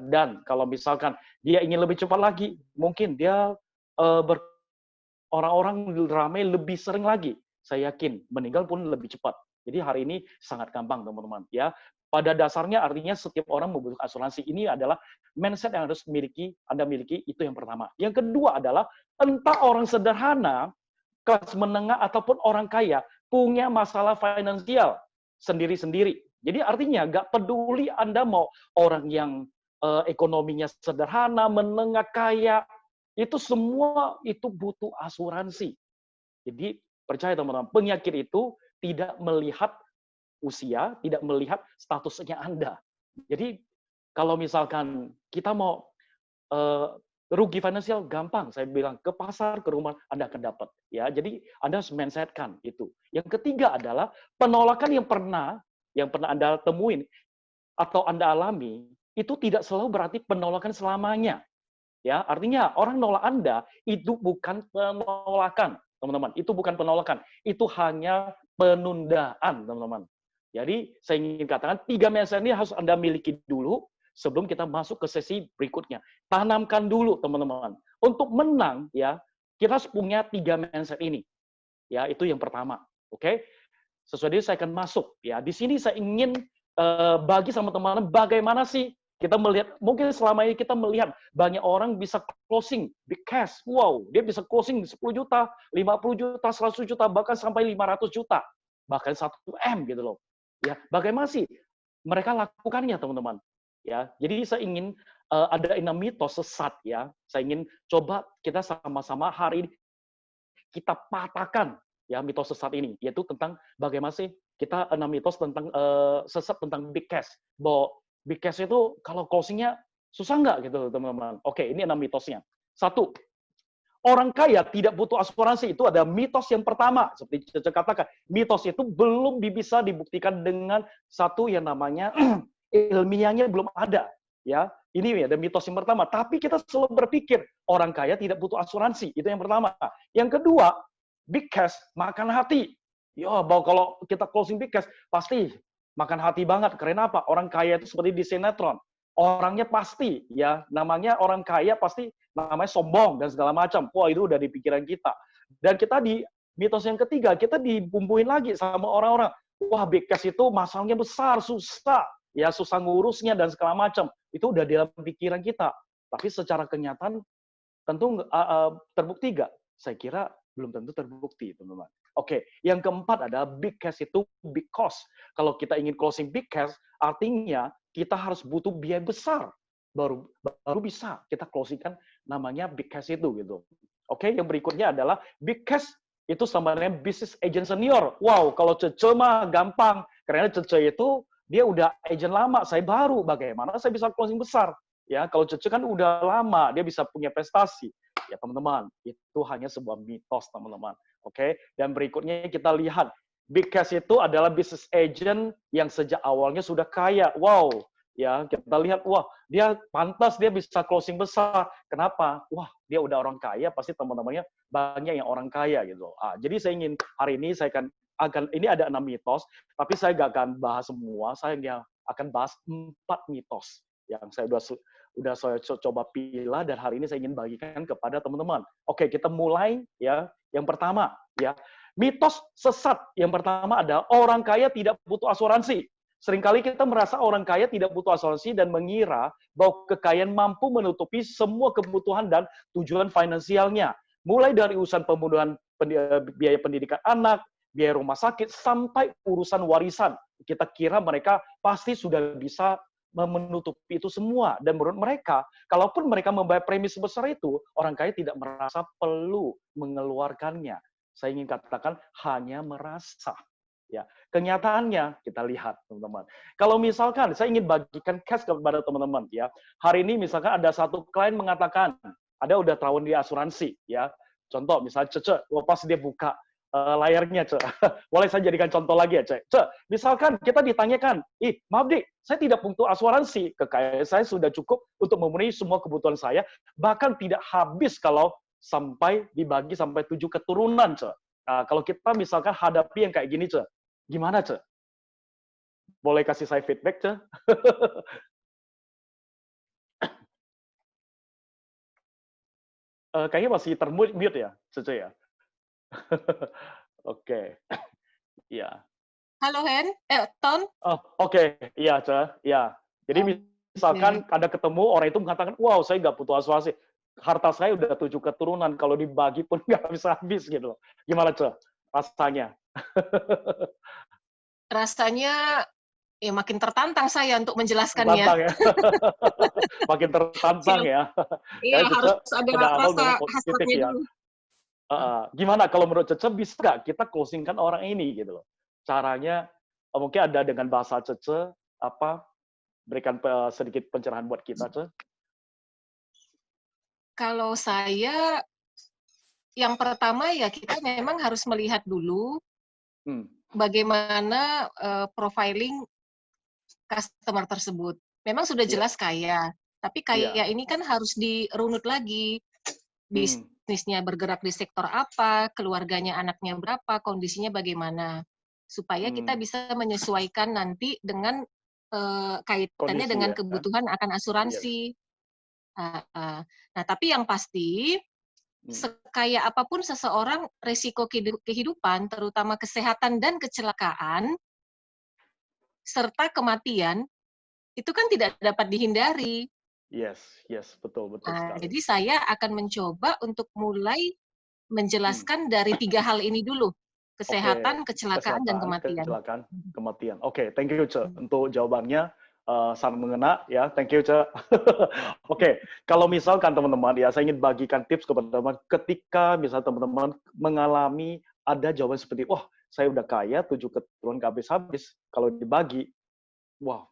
Dan kalau misalkan dia ingin lebih cepat lagi, mungkin dia orang-orang ramai lebih sering lagi. Saya yakin meninggal pun lebih cepat. Jadi hari ini sangat gampang, teman-teman. Ya, pada dasarnya artinya setiap orang membutuhkan asuransi. Ini adalah mindset yang harus Anda miliki. Itu yang pertama. Yang kedua adalah entah orang sederhana, kelas menengah ataupun orang kaya punya masalah finansial sendiri-sendiri. Jadi artinya nggak peduli Anda mau orang yang ekonominya sederhana, menengah, kaya, itu semua itu butuh asuransi. Jadi percaya teman-teman, penyakit itu tidak melihat usia, tidak melihat statusnya Anda. Jadi kalau misalkan kita mau rugi finansial, gampang. Saya bilang ke pasar, ke rumah, Anda akan dapat. Ya, jadi Anda harus mindsetkan itu. Yang ketiga adalah penolakan yang pernah Anda temuin atau Anda alami itu tidak selalu berarti penolakan selamanya. Ya, artinya orang nolak Anda itu bukan penolakan, teman-teman. Itu bukan penolakan. Itu hanya penundaan, teman-teman. Jadi saya ingin katakan 3 mindset ini harus Anda miliki dulu sebelum kita masuk ke sesi berikutnya. Tanamkan dulu, teman-teman. Untuk menang, ya, kita harus punya 3 mindset ini. Ya, itu yang pertama. Oke? Sesuai ini saya akan masuk. Ya, di sini saya ingin bagi sama teman-teman bagaimana sih kita melihat, mungkin selama ini kita melihat banyak orang bisa closing big cash. Wow, dia bisa closing 10 juta, 50 juta, 100 juta, bahkan sampai 500 juta. Bahkan 1 M gitu loh. Ya, bagaimana sih mereka lakukannya, teman-teman? Ya, jadi saya ingin ada mitos sesat ya. Saya ingin coba kita sama-sama hari ini kita patahkan ya mitos sesat ini, yaitu tentang bagaimana sih kita mitos tentang sesat tentang big cash. Bahwa big cash itu kalau closingnya susah nggak gitu, teman-teman? Oke, ini 6 mitosnya. 1, orang kaya tidak butuh asuransi. Itu ada mitos yang pertama. Seperti Cece katakan, mitos itu belum bisa dibuktikan dengan satu yang namanya ilmiahnya belum ada. Ya, ini ada mitos yang pertama. Tapi kita selalu berpikir orang kaya tidak butuh asuransi. Itu yang pertama. Yang kedua, big cash makan hati. Ya, bahwa kalau kita closing big cash pasti makan hati banget. Karena apa? Orang kaya itu seperti di sinetron. Orangnya pasti, ya, namanya orang kaya pasti namanya sombong dan segala macam. Wah, itu udah di pikiran kita. Dan kita Mitos yang ketiga, kita dibumbuin lagi sama orang-orang. Wah, big cash itu masalahnya besar, susah. Ya, susah ngurusnya dan segala macam. Itu udah dalam pikiran kita. Tapi secara kenyataan tentu terbukti nggak? Saya kira belum tentu terbukti, teman-teman. Oke, yang keempat adalah big cash itu big cost. Kalau kita ingin closing big cash, artinya kita harus butuh biaya besar. Baru bisa kita closingkan namanya big cash itu gitu. Oke, yang berikutnya adalah big cash itu sama dengan business agent senior. Wow, kalau Cece mah gampang. Karena Cece itu dia udah agent lama, saya baru. Bagaimana saya bisa closing besar? Ya, kalau Cece kan udah lama, dia bisa punya prestasi. Ya, teman-teman, itu hanya sebuah mitos, teman-teman. Oke, dan berikutnya kita lihat big cash itu adalah business agent yang sejak awalnya sudah kaya. Wow, ya kita lihat, wah dia pantas dia bisa closing besar. Kenapa? Wah dia udah orang kaya, pasti teman-temannya banyak yang orang kaya gitu. Jadi saya ingin hari ini saya akan ini ada 6 mitos, tapi saya gak akan bahas semua. Saya akan bahas 4 mitos yang saya udah saya coba pilih dan hari ini saya ingin bagikan kepada teman-teman. Oke, kita mulai ya. Yang pertama ya, mitos sesat yang pertama adalah orang kaya tidak butuh asuransi. Seringkali kita merasa orang kaya tidak butuh asuransi dan mengira bahwa kekayaan mampu menutupi semua kebutuhan dan tujuan finansialnya. Mulai dari urusan pembunuhan biaya pendidikan anak, biaya rumah sakit, sampai urusan warisan. Kita kira mereka pasti sudah bisa menutupi itu semua. Dan menurut mereka, kalaupun mereka membayar premi sebesar itu, orang kaya tidak merasa perlu mengeluarkannya. Saya ingin katakan hanya merasa. Ya, kenyataannya kita lihat, teman-teman. Kalau misalkan saya ingin bagikan cash kepada teman-teman, ya. Hari ini misalkan ada satu klien mengatakan, ada udah tahun di asuransi, ya. Contoh, misalnya Cece, pas dia buka layarnya, Ce. Boleh saya jadikan contoh lagi ya, Ce. Misalkan kita ditanyakan, maaf Dik, saya tidak butuh asuransi, kekayaan saya sudah cukup untuk memenuhi semua kebutuhan saya, bahkan tidak habis kalau sampai dibagi sampai 7 keturunan, Ce. Nah, kalau kita misalkan hadapi yang kayak gini, Ce, gimana, Ce? Boleh kasih saya feedback, Ce? Kayaknya masih termute ya, Cece ya? Oke. Iya. Halo Ton. Oh, oke. Iya, Ce. Iya. Jadi misalkan ada ketemu orang itu mengatakan, wow, saya nggak butuh asuransi. Harta saya udah 7 keturunan, kalau dibagi pun nggak bisa habis gitu. Gimana, Ce? Rasanya? Rasanya ya makin tertantang saya untuk menjelaskannya. Tertantang ya. Makin tertantang ya. Iya, harus ada rasa positif hasratnya ya. dulu. Gimana kalau menurut Cece bisa nggak kita closingkan orang ini gitu loh? Caranya mungkin ada dengan bahasa Cece apa? Berikan sedikit pencerahan buat kita, Ce. Kalau saya yang pertama ya kita memang harus melihat dulu bagaimana profiling customer tersebut. Memang sudah jelas kaya, tapi kaya ini kan harus dirunut lagi. Bisnisnya bergerak di sektor apa, keluarganya anaknya berapa, kondisinya bagaimana. Supaya kita bisa menyesuaikan nanti dengan kaitannya Kondisi, dengan ya, kebutuhan akan asuransi. Nah, tapi yang pasti, sekaya apapun seseorang, resiko kehidupan, terutama kesehatan dan kecelakaan, serta kematian, itu kan tidak dapat dihindari. Yes, betul sekali. Jadi saya akan mencoba untuk mulai menjelaskan dari 3 hal ini dulu. Kesehatan, kecelakaan, dan kematian. Kematian. Oke, thank you, Ce, untuk jawabannya. Sangat mengena, ya. Thank you, Ce. Oke, kalau misalkan teman-teman, ya, saya ingin bagikan tips kepada teman-teman. Ketika misalnya teman-teman mengalami ada jawaban seperti, wah, saya udah kaya, 7 keturunan gak habis-habis. Kalau dibagi, wah,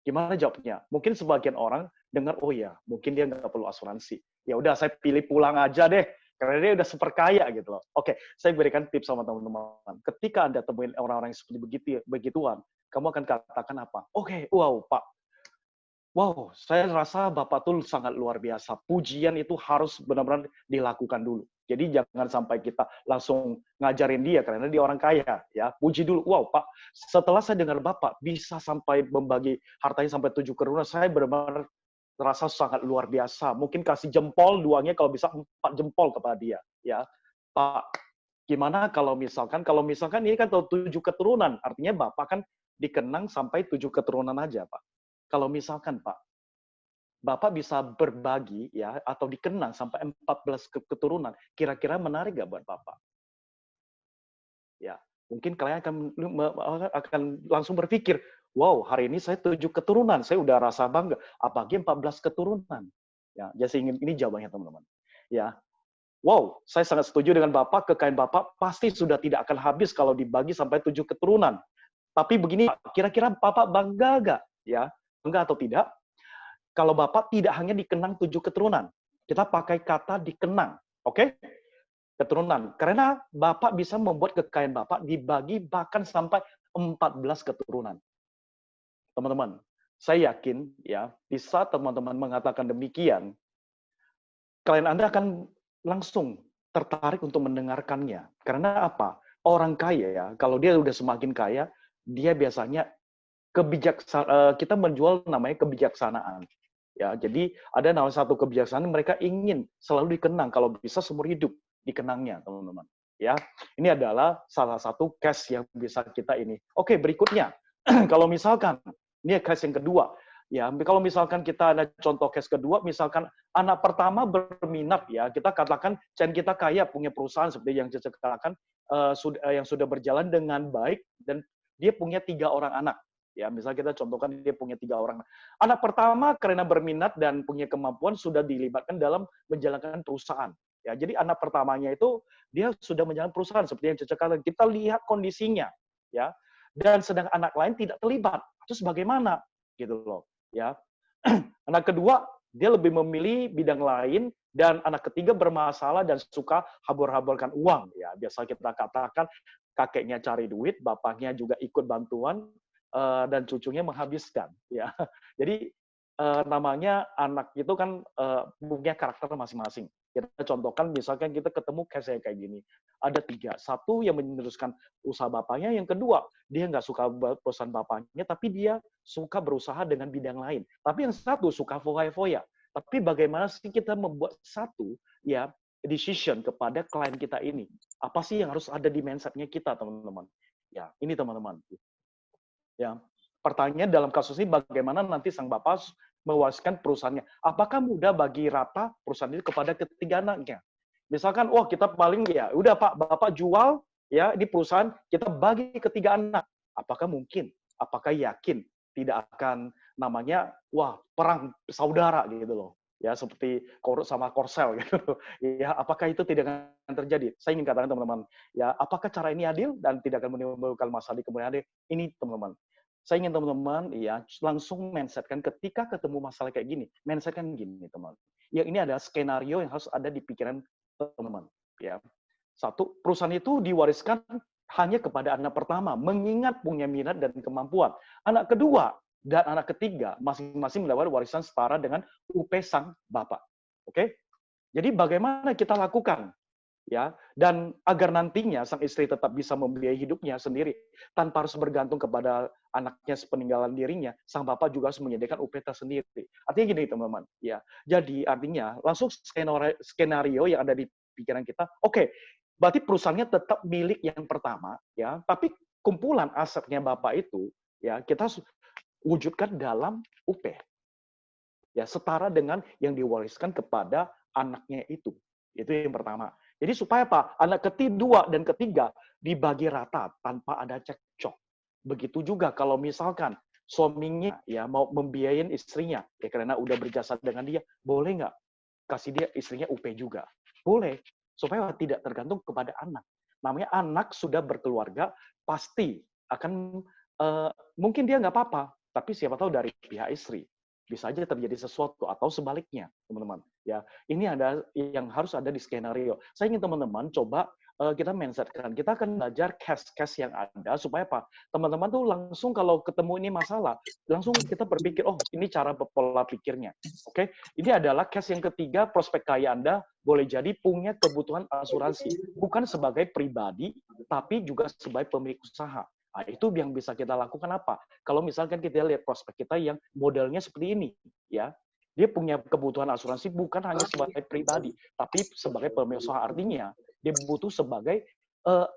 gimana jawabnya? Mungkin sebagian orang dengar, oh ya, mungkin dia nggak perlu asuransi. Ya udah, saya pilih pulang aja deh, karena dia udah super kaya gitu loh. Oke, saya berikan tips sama teman-teman. Ketika Anda temuin orang-orang yang seperti begituan, kamu akan katakan apa? Oke, wow, Pak. Wow, saya rasa Bapak tuh sangat luar biasa. Pujian itu harus benar-benar dilakukan dulu. Jadi jangan sampai kita langsung ngajarin dia karena dia orang kaya, ya. Puji dulu. Wow, Pak, setelah saya dengar Bapak bisa sampai membagi hartanya sampai 7 keturunan, saya benar-benar terasa sangat luar biasa. Mungkin kasih jempol duanya kalau bisa 4 jempol kepada dia, ya. Pak, Gimana kalau misalkan ini kan 7 keturunan, artinya Bapak kan dikenang sampai 7 keturunan aja, Pak. Kalau misalkan, Pak, Bapak bisa berbagi ya atau dikenang sampai 14 keturunan, kira-kira menarik nggak buat Bapak? Ya, mungkin kalian akan langsung berpikir, wow, hari ini saya 7 keturunan, saya udah rasa bangga, apalagi 14 keturunan. Ya, jadi ini jawabannya teman-teman. Ya, wow, saya sangat setuju dengan Bapak, kekayaan Bapak pasti sudah tidak akan habis kalau dibagi sampai 7 keturunan. Tapi begini, kira-kira Bapak bangga nggak? Ya, bangga atau tidak? Kalau Bapak tidak hanya dikenang 7 keturunan, kita pakai kata dikenang, oke? Keturunan. Karena Bapak bisa membuat kekayaan Bapak dibagi bahkan sampai 14 keturunan. Teman-teman, saya yakin ya, di saat teman-teman mengatakan demikian, klien Anda akan langsung tertarik untuk mendengarkannya. Karena apa? Orang kaya ya, kalau dia udah semakin kaya, dia biasanya kita menjual namanya kebijaksanaan. Ya, jadi ada satu kebijaksanaan mereka ingin selalu dikenang kalau bisa seumur hidup dikenangnya, teman-teman. Ya, ini adalah salah satu case yang bisa kita ini. Oke, berikutnya, kalau misalkan ini case yang kedua, ya, kalau misalkan kita ada contoh case kedua, misalkan anak pertama berminat, ya, kita katakan kita kaya punya perusahaan seperti yang saya katakan yang sudah berjalan dengan baik dan dia punya 3 orang anak. Ya, misalnya kita contohkan dia punya 3 orang. Anak pertama karena berminat dan punya kemampuan sudah dilibatkan dalam menjalankan perusahaan. Ya, jadi anak pertamanya itu dia sudah menjalankan perusahaan seperti yang Cece katakan. Kita lihat kondisinya, ya. Dan sedang anak lain tidak terlibat. Terus bagaimana? Gitu loh, ya. Anak kedua dia lebih memilih bidang lain dan anak ketiga bermasalah dan suka habur-haburkan uang. Ya, biasa kita katakan kakeknya cari duit, bapaknya juga ikut bantuan, dan cucunya menghabiskan, ya. Jadi namanya anak itu kan punya karakter masing-masing. Kita contohkan misalkan kita ketemu case kayak gini, ada 3, satu yang meneruskan usaha bapaknya, yang kedua dia nggak suka perusahaan bapaknya, tapi dia suka berusaha dengan bidang lain. Tapi yang satu suka foya-foya. Tapi bagaimana sih kita membuat satu ya decision kepada klien kita ini? Apa sih yang harus ada di mindset-nya kita, teman-teman? Ya, ini teman-teman. Ya, pertanyaan dalam kasus ini bagaimana nanti sang bapak mewariskan perusahaannya. Apakah mudah bagi rata perusahaan itu kepada ketiga anaknya? Misalkan, wah kita paling ya, udah Pak, Bapak jual ya di perusahaan, kita bagi ketiga anak. Apakah mungkin? Apakah yakin tidak akan namanya wah perang saudara gitu loh. Ya seperti sama Korsel gitu. Ya, apakah itu tidak akan terjadi? Saya ingin katakan teman-teman, ya apakah cara ini adil dan tidak akan menimbulkan masalah di kemudian hari? Ini teman-teman, saya ingin teman-teman ya langsung mindsetkan ketika ketemu masalah kayak gini, mindsetkan gini teman. Yang ini adalah skenario yang harus ada di pikiran teman-teman. Ya, satu, perusahaan itu diwariskan hanya kepada anak pertama, mengingat punya minat dan kemampuan. Anak kedua dan anak ketiga masing-masing mendapat warisan setara dengan UP sang bapak. Oke? Jadi bagaimana kita lakukan? Ya, dan agar nantinya sang istri tetap bisa membiayai hidupnya sendiri tanpa harus bergantung kepada anaknya sepeninggalan dirinya, sang bapak juga harus menyediakan UP tersendiri. Artinya gini teman-teman, ya. Jadi artinya langsung skenario yang ada di pikiran kita, oke, berarti perusahaannya tetap milik yang pertama, ya, tapi kumpulan asetnya bapak itu, ya, kita wujudkan dalam UP, ya, setara dengan yang diwariskan kepada anaknya itu. Itu yang pertama. Jadi supaya apa? Anak kedua dan ketiga dibagi rata tanpa ada cekcok. Begitu juga kalau misalkan suaminya ya mau membiayain istrinya, ya karena udah berjasa dengan dia, boleh nggak kasih dia istrinya UP juga? Boleh, supaya tidak tergantung kepada anak. Namanya anak sudah berkeluarga, pasti akan mungkin dia nggak apa-apa, tapi siapa tahu dari pihak istri bisa aja terjadi sesuatu atau sebaliknya, teman-teman. Ya, ini ada yang harus ada di skenario. Saya ingin teman-teman coba kita mindsetkan. Kita akan belajar case-case yang ada supaya apa? Teman-teman tuh langsung kalau ketemu ini masalah, langsung kita berpikir, oh ini cara pola pikirnya. Oke, ini adalah case yang ketiga, prospek kaya Anda boleh jadi punya kebutuhan asuransi, bukan sebagai pribadi, tapi juga sebagai pemilik usaha. Nah, itu yang bisa kita lakukan apa? Kalau misalkan kita lihat prospek kita yang modelnya seperti ini, ya, dia punya kebutuhan asuransi bukan hanya sebagai pribadi, tapi sebagai pemilik usaha. Artinya, dia butuh sebagai eh,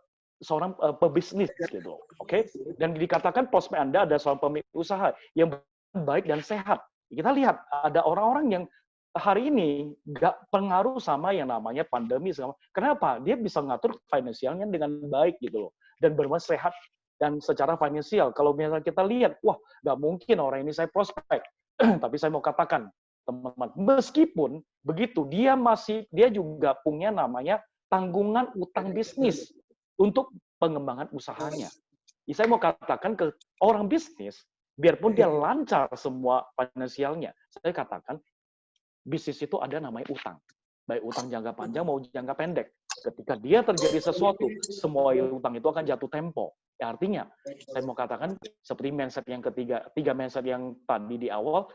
seorang pebisnis gitu, oke? Dan dikatakan prospek Anda ada seorang pemilik usaha yang baik dan sehat. Kita lihat ada orang-orang yang hari ini nggak pengaruh sama yang namanya pandemi. Kenapa? Dia bisa ngatur finansialnya dengan baik gitu loh, dan berbuat sehat dan secara finansial. Kalau misalnya kita lihat, wah nggak mungkin orang ini saya prospek. Tapi saya mau katakan, teman-teman, meskipun begitu dia juga punya namanya tanggungan utang bisnis untuk pengembangan usahanya. Saya mau katakan ke orang bisnis, biarpun dia lancar semua finansialnya, saya katakan bisnis itu ada namanya utang. Baik utang jangka panjang maupun jangka pendek. Ketika dia terjadi sesuatu, semua utang itu akan jatuh tempo. Ya, artinya, saya mau katakan seperti mindset yang tiga mindset yang tadi di awal,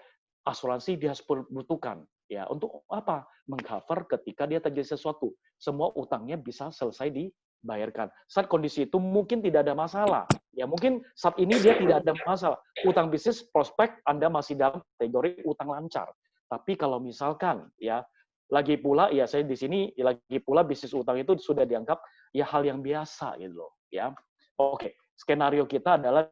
asuransi dia harus butuhkan. Ya, untuk apa? Mengcover ketika dia terjadi sesuatu. Semua utangnya bisa selesai dibayarkan. Saat kondisi itu mungkin tidak ada masalah. Ya, mungkin saat ini dia tidak ada masalah. Utang bisnis prospek Anda masih dalam kategori utang lancar. Tapi kalau misalkan ya lagi pula ya saya di sini lagi pula bisnis utang itu sudah dianggap ya hal yang biasa gitu loh ya. Oke, skenario kita adalah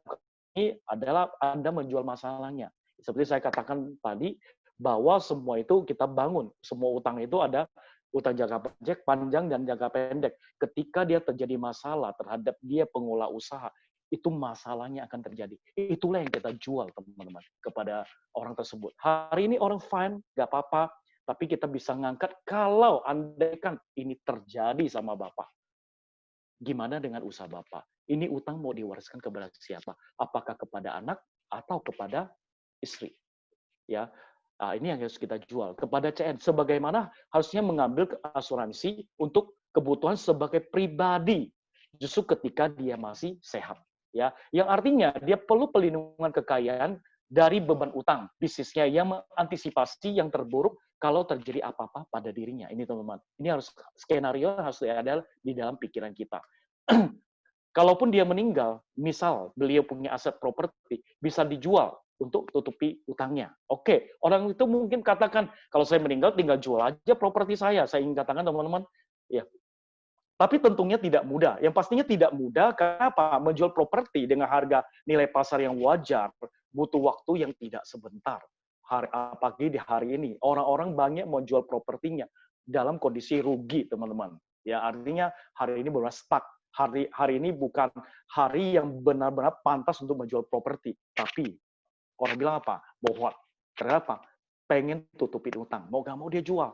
ini adalah Anda menjual masalahnya. Seperti saya katakan tadi bahwa semua itu kita bangun, semua utang itu ada utang jangka panjang dan jangka pendek. Ketika dia terjadi masalah terhadap dia pengelola usaha, itu masalahnya akan terjadi. Itulah yang kita jual, teman-teman, kepada orang tersebut. Hari ini orang fine, nggak apa-apa, tapi kita bisa ngangkat kalau andaikan ini terjadi sama Bapak. Gimana dengan usaha Bapak? Ini utang mau diwariskan kepada siapa? Apakah kepada anak atau kepada istri? Ya, nah, ini yang harus kita jual kepada CN. Sebagaimana harusnya mengambil asuransi untuk kebutuhan sebagai pribadi, justru ketika dia masih sehat. Ya, yang artinya dia perlu pelindungan kekayaan dari beban utang bisnisnya yang mengantisipasi yang terburuk kalau terjadi apa-apa pada dirinya. Ini teman-teman, ini harus skenario harus ada di dalam pikiran kita. Kalaupun dia meninggal, misal beliau punya aset properti, bisa dijual untuk tutupi utangnya. Oke, orang itu mungkin katakan, kalau saya meninggal tinggal jual aja properti saya ingin katakan teman-teman, ya. Tapi tentunya tidak mudah. Yang pastinya tidak mudah, kenapa? Menjual properti dengan harga nilai pasar yang wajar, butuh waktu yang tidak sebentar. Apalagi di hari ini, orang-orang banyak menjual propertinya dalam kondisi rugi, teman-teman. Ya, artinya hari ini benar stuck. Hari ini bukan hari yang benar-benar pantas untuk menjual properti. Tapi, orang bilang apa? Bohong. Kenapa? Pengen tutupin utang. Mau gak mau dia jual.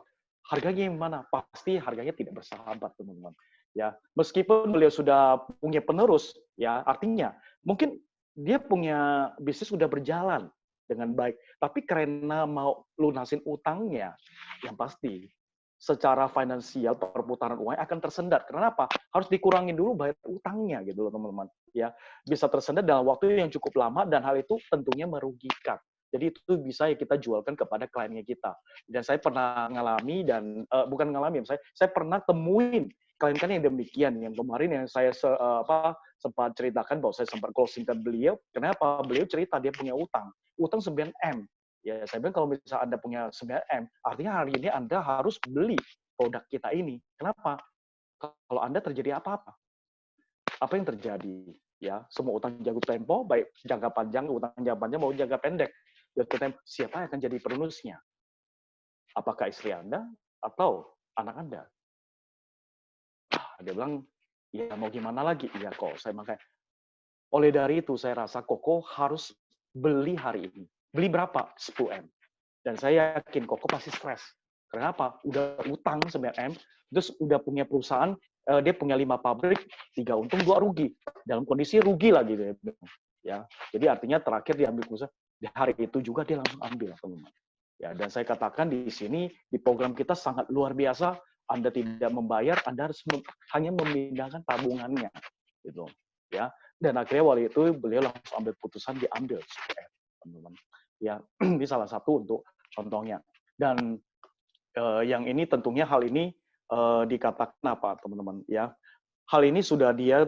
Harganya yang mana? Pasti harganya tidak bersahabat, teman-teman. Ya, meskipun beliau sudah punya penerus, ya artinya mungkin dia punya bisnis sudah berjalan dengan baik, tapi karena mau lunasin utangnya, yang pasti secara finansial perputaran uangnya akan tersendat. Kenapa? Harus dikurangin dulu bayar utangnya gitu loh teman-teman. Ya, bisa tersendat dalam waktu yang cukup lama dan hal itu tentunya merugikan. Jadi itu bisa kita jualkan kepada kliennya kita. Dan saya pernah ngalami dan bukan ngalami, saya pernah temuin klien-klien yang demikian. Yang kemarin yang saya sempat ceritakan bahwa saya sempat closing ke beliau. Kenapa? Beliau cerita dia punya utang 9M. Ya, saya bilang kalau misalnya Anda punya 9M, artinya hari ini Anda harus beli produk kita ini. Kenapa? Kalau Anda terjadi apa-apa, apa yang terjadi? Ya, semua utang jangka tempo, baik jangka panjang, utang jangka panjang maupun jangka pendek. Siapa yang akan jadi penurusnya? Apakah istri Anda atau anak Anda? Dia bilang, ya mau gimana lagi? Iya kok, saya makanya. Oleh dari itu, saya rasa Koko harus beli hari ini. Beli berapa? 10M. Dan saya yakin Koko pasti stres. Kenapa? Udah utang 9M, terus udah punya perusahaan, dia punya 5 pabrik, 3 untung, 2 rugi. Dalam kondisi rugi lagi. Ya, jadi artinya terakhir diambil perusahaan, di hari itu juga dia langsung ambil, teman-teman. Ya, dan saya katakan di sini, di program kita sangat luar biasa, Anda tidak membayar, Anda harus hanya memindahkan tabungannya. Gitu. Ya, dan akhirnya waktu itu beliau langsung ambil putusan diambil, teman-teman. Ya, ini salah satu untuk contohnya. Dan yang ini tentunya hal ini dikatakan apa, teman-teman? Ya, hal ini sudah dia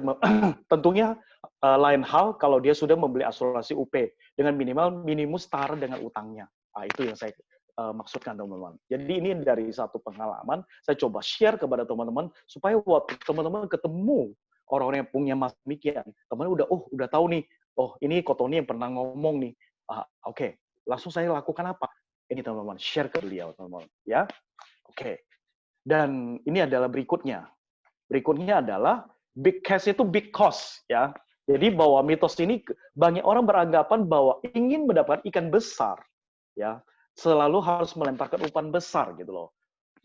tentunya lain hal kalau dia sudah membeli asuransi UP dengan minimum setara dengan utangnya. Nah, itu yang saya maksudkan, teman-teman. Jadi ini dari satu pengalaman saya coba share kepada teman-teman supaya waktu teman-teman ketemu orang-orang yang punya mas demikian, teman udah tahu nih, oh ini Kotoni yang pernah ngomong nih. Oke. Langsung saya lakukan apa? Ini teman-teman, share ke beliau, teman-teman. Ya, oke. Dan ini adalah berikutnya. Berikutnya adalah big cash itu big cost, ya. Jadi bahwa mitos ini banyak orang beranggapan bahwa ingin mendapatkan ikan besar, ya, selalu harus melemparkan umpan besar gitu loh.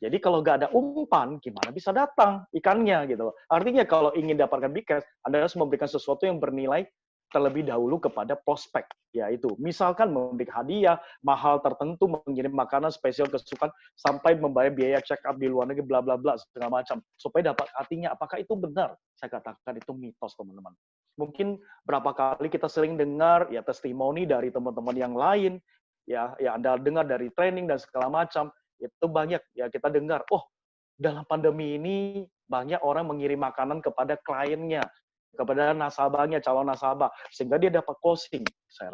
Jadi kalau nggak ada umpan, gimana bisa datang ikannya gitu loh. Artinya kalau ingin dapatkan big cash, Anda harus memberikan sesuatu yang bernilai terlebih dahulu kepada prospek, yaitu misalkan memberi hadiah mahal tertentu, mengirim makanan spesial kesukaan, sampai membayar biaya check up di luar negeri, bla bla bla segala macam, supaya dapat hatinya. Apakah itu benar? Saya katakan itu mitos, teman-teman. Mungkin berapa kali kita sering dengar ya testimoni dari teman-teman yang lain, ya Anda dengar dari training dan segala macam. Itu banyak ya kita dengar, oh dalam pandemi ini banyak orang mengirim makanan kepada kliennya, kepada nasabahnya, calon nasabah, sehingga dia dapat closing. Saya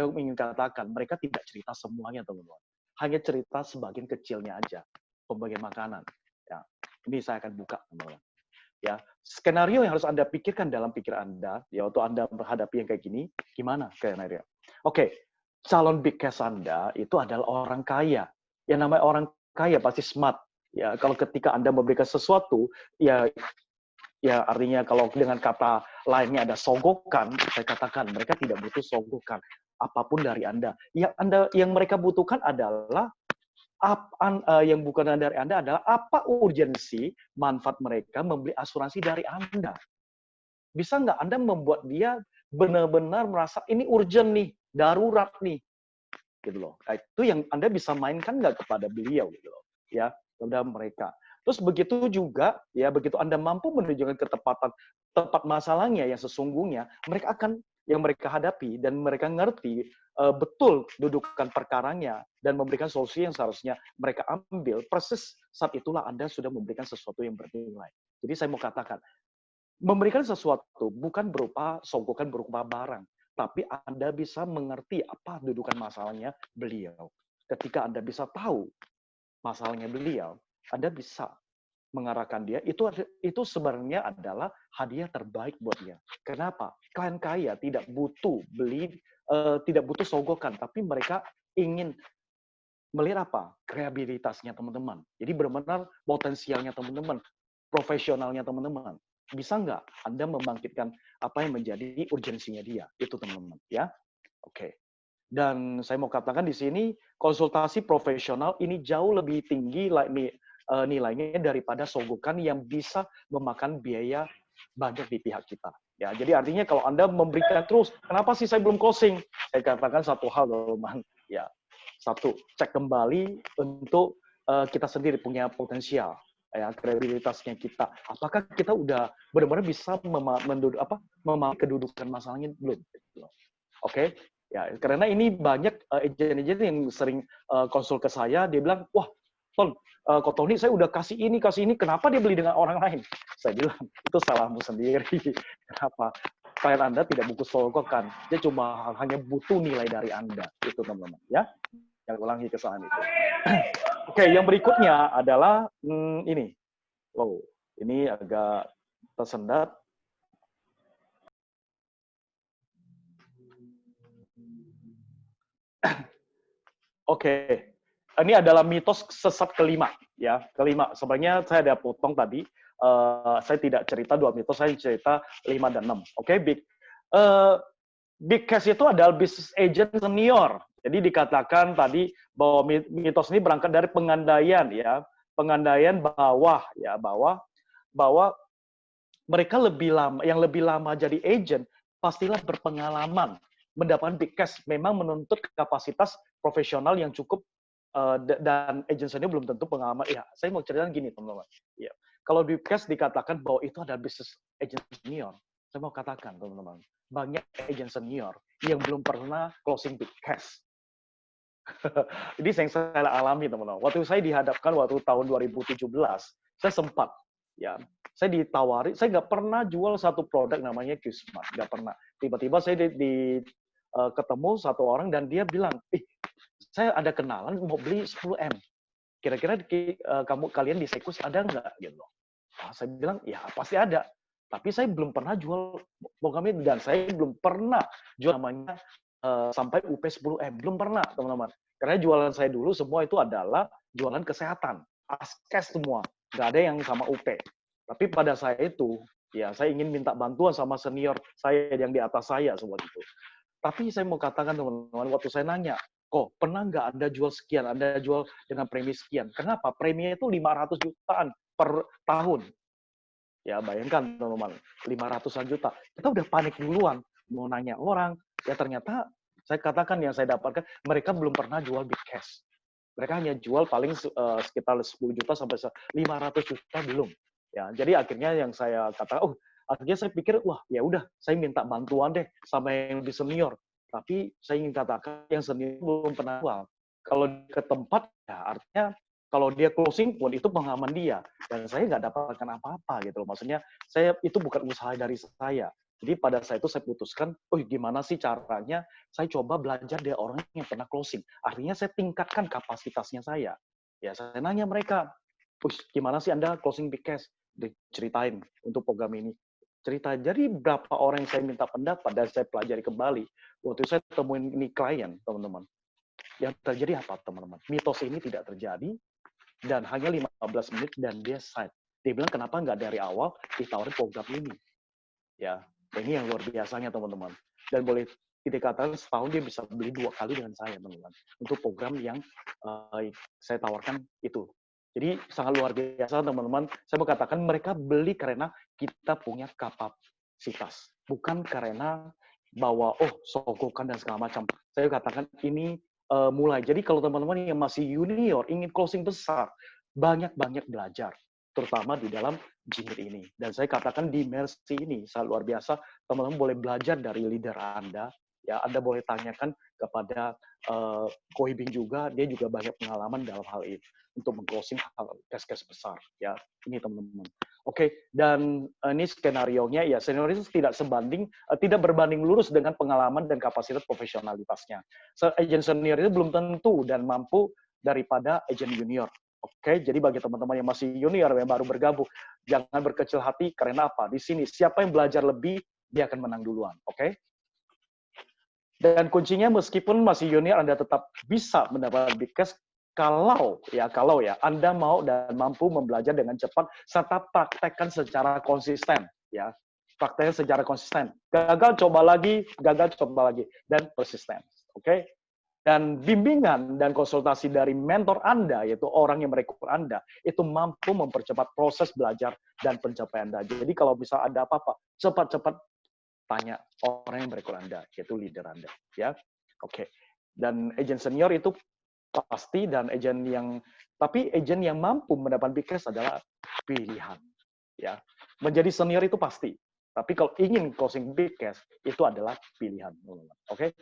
ingin katakan, mereka tidak cerita semuanya, teman-teman. Hanya cerita sebagian kecilnya aja, pembagian makanan. Ya, ini saya akan buka, teman-teman. Ya, skenario yang harus Anda pikirkan dalam pikiran Anda, ya waktu Anda menghadapi yang kayak gini, gimana skenario? Oke, calon big cash Anda itu adalah orang kaya. Yang namanya orang kaya pasti smart. Ya, kalau ketika Anda memberikan sesuatu, ya artinya kalau dengan kata lainnya ada sogokan, saya katakan mereka tidak butuh sogokan apapun dari Anda. Yang mereka butuhkan adalah yang bukan dari Anda adalah apa urgensi manfaat mereka membeli asuransi dari Anda. Bisa nggak Anda membuat dia benar-benar merasa ini urgent nih, darurat nih, gitu loh. Nah, itu yang Anda bisa mainkan nggak kepada beliau, gitu loh, ya, kepada mereka. Terus begitu juga, ya begitu Anda mampu menunjukkan tepat masalahnya yang sesungguhnya, mereka akan yang mereka hadapi dan mereka ngerti betul dudukan perkaranya dan memberikan solusi yang seharusnya mereka ambil. Persis saat itulah Anda sudah memberikan sesuatu yang bernilai. Jadi saya mau katakan, memberikan sesuatu bukan berupa sogokan, berupa barang, tapi Anda bisa mengerti apa dudukan masalahnya beliau. Ketika Anda bisa tahu masalahnya beliau, Anda bisa mengarahkan dia, itu sebenarnya adalah hadiah terbaik buat dia. Kenapa? Klien kaya tidak butuh tidak butuh sogokan, tapi mereka ingin melihat apa? Kreativitasnya teman-teman. Jadi benar-benar potensialnya teman-teman, profesionalnya teman-teman. Bisa nggak Anda membangkitkan apa yang menjadi urgensinya dia? Itu teman-teman, ya. Oke. Dan saya mau katakan di sini, konsultasi profesional ini jauh lebih tinggi nilainya daripada sogokan yang bisa memakan biaya banyak di pihak kita. Ya, jadi artinya kalau Anda memberikan terus, kenapa sih saya belum closing? Saya katakan satu hal, teman-teman. Ya, satu, cek kembali untuk kita sendiri punya potensial, ya, kredibilitasnya kita. Apakah kita udah benar-benar bisa memahami kedudukan masalahnya belum? Oke. Ya, karena ini banyak agen-agen yang sering konsul ke saya, dia bilang, wah, Ton, Kok Tony saya udah kasih ini, kenapa dia beli dengan orang lain? Saya bilang, itu salahmu sendiri. Kenapa? Klien Anda tidak butuh sogokan, dia cuma hanya butuh nilai dari Anda. Itu teman-teman, ya. Yang ulangi kesalahan itu. Oke, yang berikutnya adalah ini. Oh, ini agak tersendat. Oke, ini adalah mitos sesat kelima, ya. Kelima, sebenarnya saya ada potong tadi. Saya tidak cerita 2 mitos, saya cerita 5 dan 6. Oke, big cash itu adalah business agent senior. Jadi dikatakan tadi bahwa mitos ini berangkat dari pengandaian, ya, pengandaian bawah, ya, bahwa mereka yang lebih lama jadi agent pastilah berpengalaman. Mendapatkan big cash memang menuntut kapasitas profesional yang cukup dan agensinya belum tentu pengalaman. Ya, saya mau ceritakan gini, teman-teman. Ya, kalau big cash dikatakan bahwa itu adalah business agent senior, saya mau katakan, teman-teman, banyak agent senior yang belum pernah closing big cash. Jadi yang saya alami, teman-teman. Waktu saya dihadapkan waktu tahun 2017, saya sempat, ya, saya ditawari, saya nggak pernah jual satu produk namanya Q-Smart, nggak pernah. Tiba-tiba saya ketemu satu orang dan dia bilang, saya ada kenalan mau beli 10M. Kira-kira kalian di Sekus ada nggak? Gitu. Nah, saya bilang, ya pasti ada. Tapi saya belum pernah jual program ini, dan saya belum pernah jual namanya sampai UP 10M. Belum pernah, teman-teman. Karena jualan saya dulu semua itu adalah jualan kesehatan. Askes semua. Nggak ada yang sama UP. Tapi pada saya itu, ya saya ingin minta bantuan sama senior saya yang di atas saya semua itu. Tapi saya mau katakan teman-teman, waktu saya nanya, kok pernah nggak Anda jual sekian, Anda jual dengan premi sekian? Kenapa? Preminya itu 500 jutaan per tahun. Ya bayangkan teman-teman, 500-an juta. Kita udah panik duluan, mau nanya orang. Ya ternyata, saya katakan yang saya dapatkan, mereka belum pernah jual big cash. Mereka hanya jual paling sekitar 10 juta sampai 500 juta belum. Ya, jadi akhirnya yang saya katakan, akhirnya saya pikir, wah ya udah, saya minta bantuan deh sama yang lebih senior. Tapi saya ingin katakan yang senior belum pernah jual. Kalau ke tempat, ya artinya kalau dia closing pun itu pengalaman dia, dan saya nggak dapatkan apa-apa gitu loh. Maksudnya saya itu bukan usaha dari saya. Jadi pada saat itu saya putuskan, gimana sih caranya? Saya coba belajar dari orang yang pernah closing. Artinya saya tingkatkan kapasitasnya saya. Ya saya nanya mereka, gimana sih Anda closing big cash? Diceritain untuk program ini. Cerita. Jadi berapa orang yang saya minta pendapat dan saya pelajari kembali. Waktu saya temuin ini klien, teman-teman. Yang terjadi apa, teman-teman? Mitos ini tidak terjadi, dan hanya 15 menit dan dia sign. Dia bilang, kenapa nggak dari awal ditawarin program ini? Ya, ini yang luar biasanya, teman-teman. Dan boleh kita katakan setahun dia bisa beli 2 kali dengan saya, teman-teman. Untuk program yang saya tawarkan itu. Jadi sangat luar biasa, teman-teman. Saya mau katakan mereka beli karena kita punya kapasitas. Bukan karena bahwa, sogokan dan segala macam. Saya katakan ini mulai. Jadi kalau teman-teman yang masih junior, ingin closing besar, banyak-banyak belajar. Terutama di dalam Jimit ini. Dan saya katakan di Mercy ini, sangat luar biasa, teman-teman boleh belajar dari leader Anda. Ya, Anda boleh tanyakan kepada Ko Hee-bing juga, dia juga banyak pengalaman dalam hal ini. Untuk meng-closing case-case besar. Ya, ini teman-teman. Oke, dan ini skenario-nya, ya senioritas tidak berbanding lurus dengan pengalaman dan kapasitas profesionalitasnya. Agent senior itu belum tentu dan mampu daripada agent junior. Oke, jadi bagi teman-teman yang masih junior, yang baru bergabung, jangan berkecil hati, karena apa? Di sini, siapa yang belajar lebih, dia akan menang duluan. Oke? Dan kuncinya, meskipun masih junior, Anda tetap bisa mendapatkan big cash, kalau ya Anda mau dan mampu membelajar dengan cepat serta praktekkan secara konsisten, ya. Praktekkan secara konsisten. Gagal coba lagi dan persisten. Oke? Dan bimbingan dan konsultasi dari mentor Anda, yaitu orang yang merekrut Anda, itu mampu mempercepat proses belajar dan pencapaian Anda. Jadi kalau bisa ada apa-apa, cepat-cepat tanya orang yang merekrut Anda, yaitu leader Anda, ya. Oke. Dan agent senior itu pasti, dan agent yang mampu mendapat big cash adalah pilihan, ya. Menjadi senior itu pasti, tapi kalau ingin closing big cash itu adalah pilihan, oke.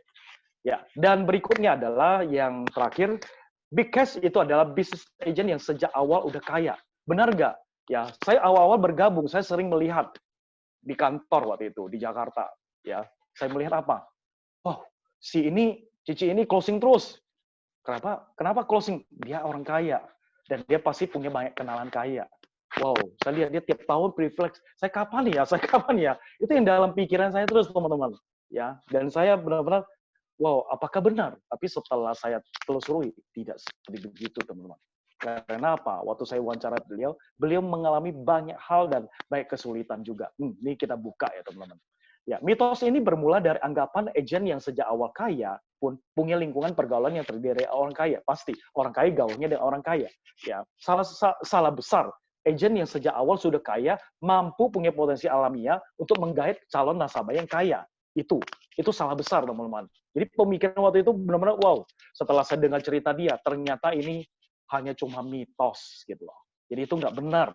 Ya, dan berikutnya adalah yang terakhir, big cash itu adalah business agent yang sejak awal udah kaya. Benar nggak? Ya, saya awal-awal bergabung, saya sering melihat di kantor waktu itu di Jakarta, ya. Saya melihat apa? Cici ini closing terus. Kenapa closing? Dia orang kaya. Dan dia pasti punya banyak kenalan kaya. Wow, saya lihat dia tiap tahun privilege. Saya kapan ya? Itu yang dalam pikiran saya terus, teman-teman. Ya, dan saya benar-benar, wow, apakah benar? Tapi setelah saya telusuri, tidak seperti begitu, teman-teman. Karena apa? Waktu saya wawancara beliau mengalami banyak hal dan banyak kesulitan juga. Ini kita buka ya, teman-teman. Ya, mitos ini bermula dari anggapan agen yang sejak awal kaya pun punya lingkungan pergaulan yang terdiri dari orang kaya. Pasti orang kaya gaulnya dengan orang kaya. Ya, salah besar. Agen yang sejak awal sudah kaya mampu punya potensi alamiah untuk menggait calon nasabah yang kaya. Itu salah besar, teman-teman. Jadi pemikiran waktu itu benar-benar wow. Setelah saya dengar cerita dia, ternyata ini hanya cuma mitos gitu loh. Jadi itu nggak benar.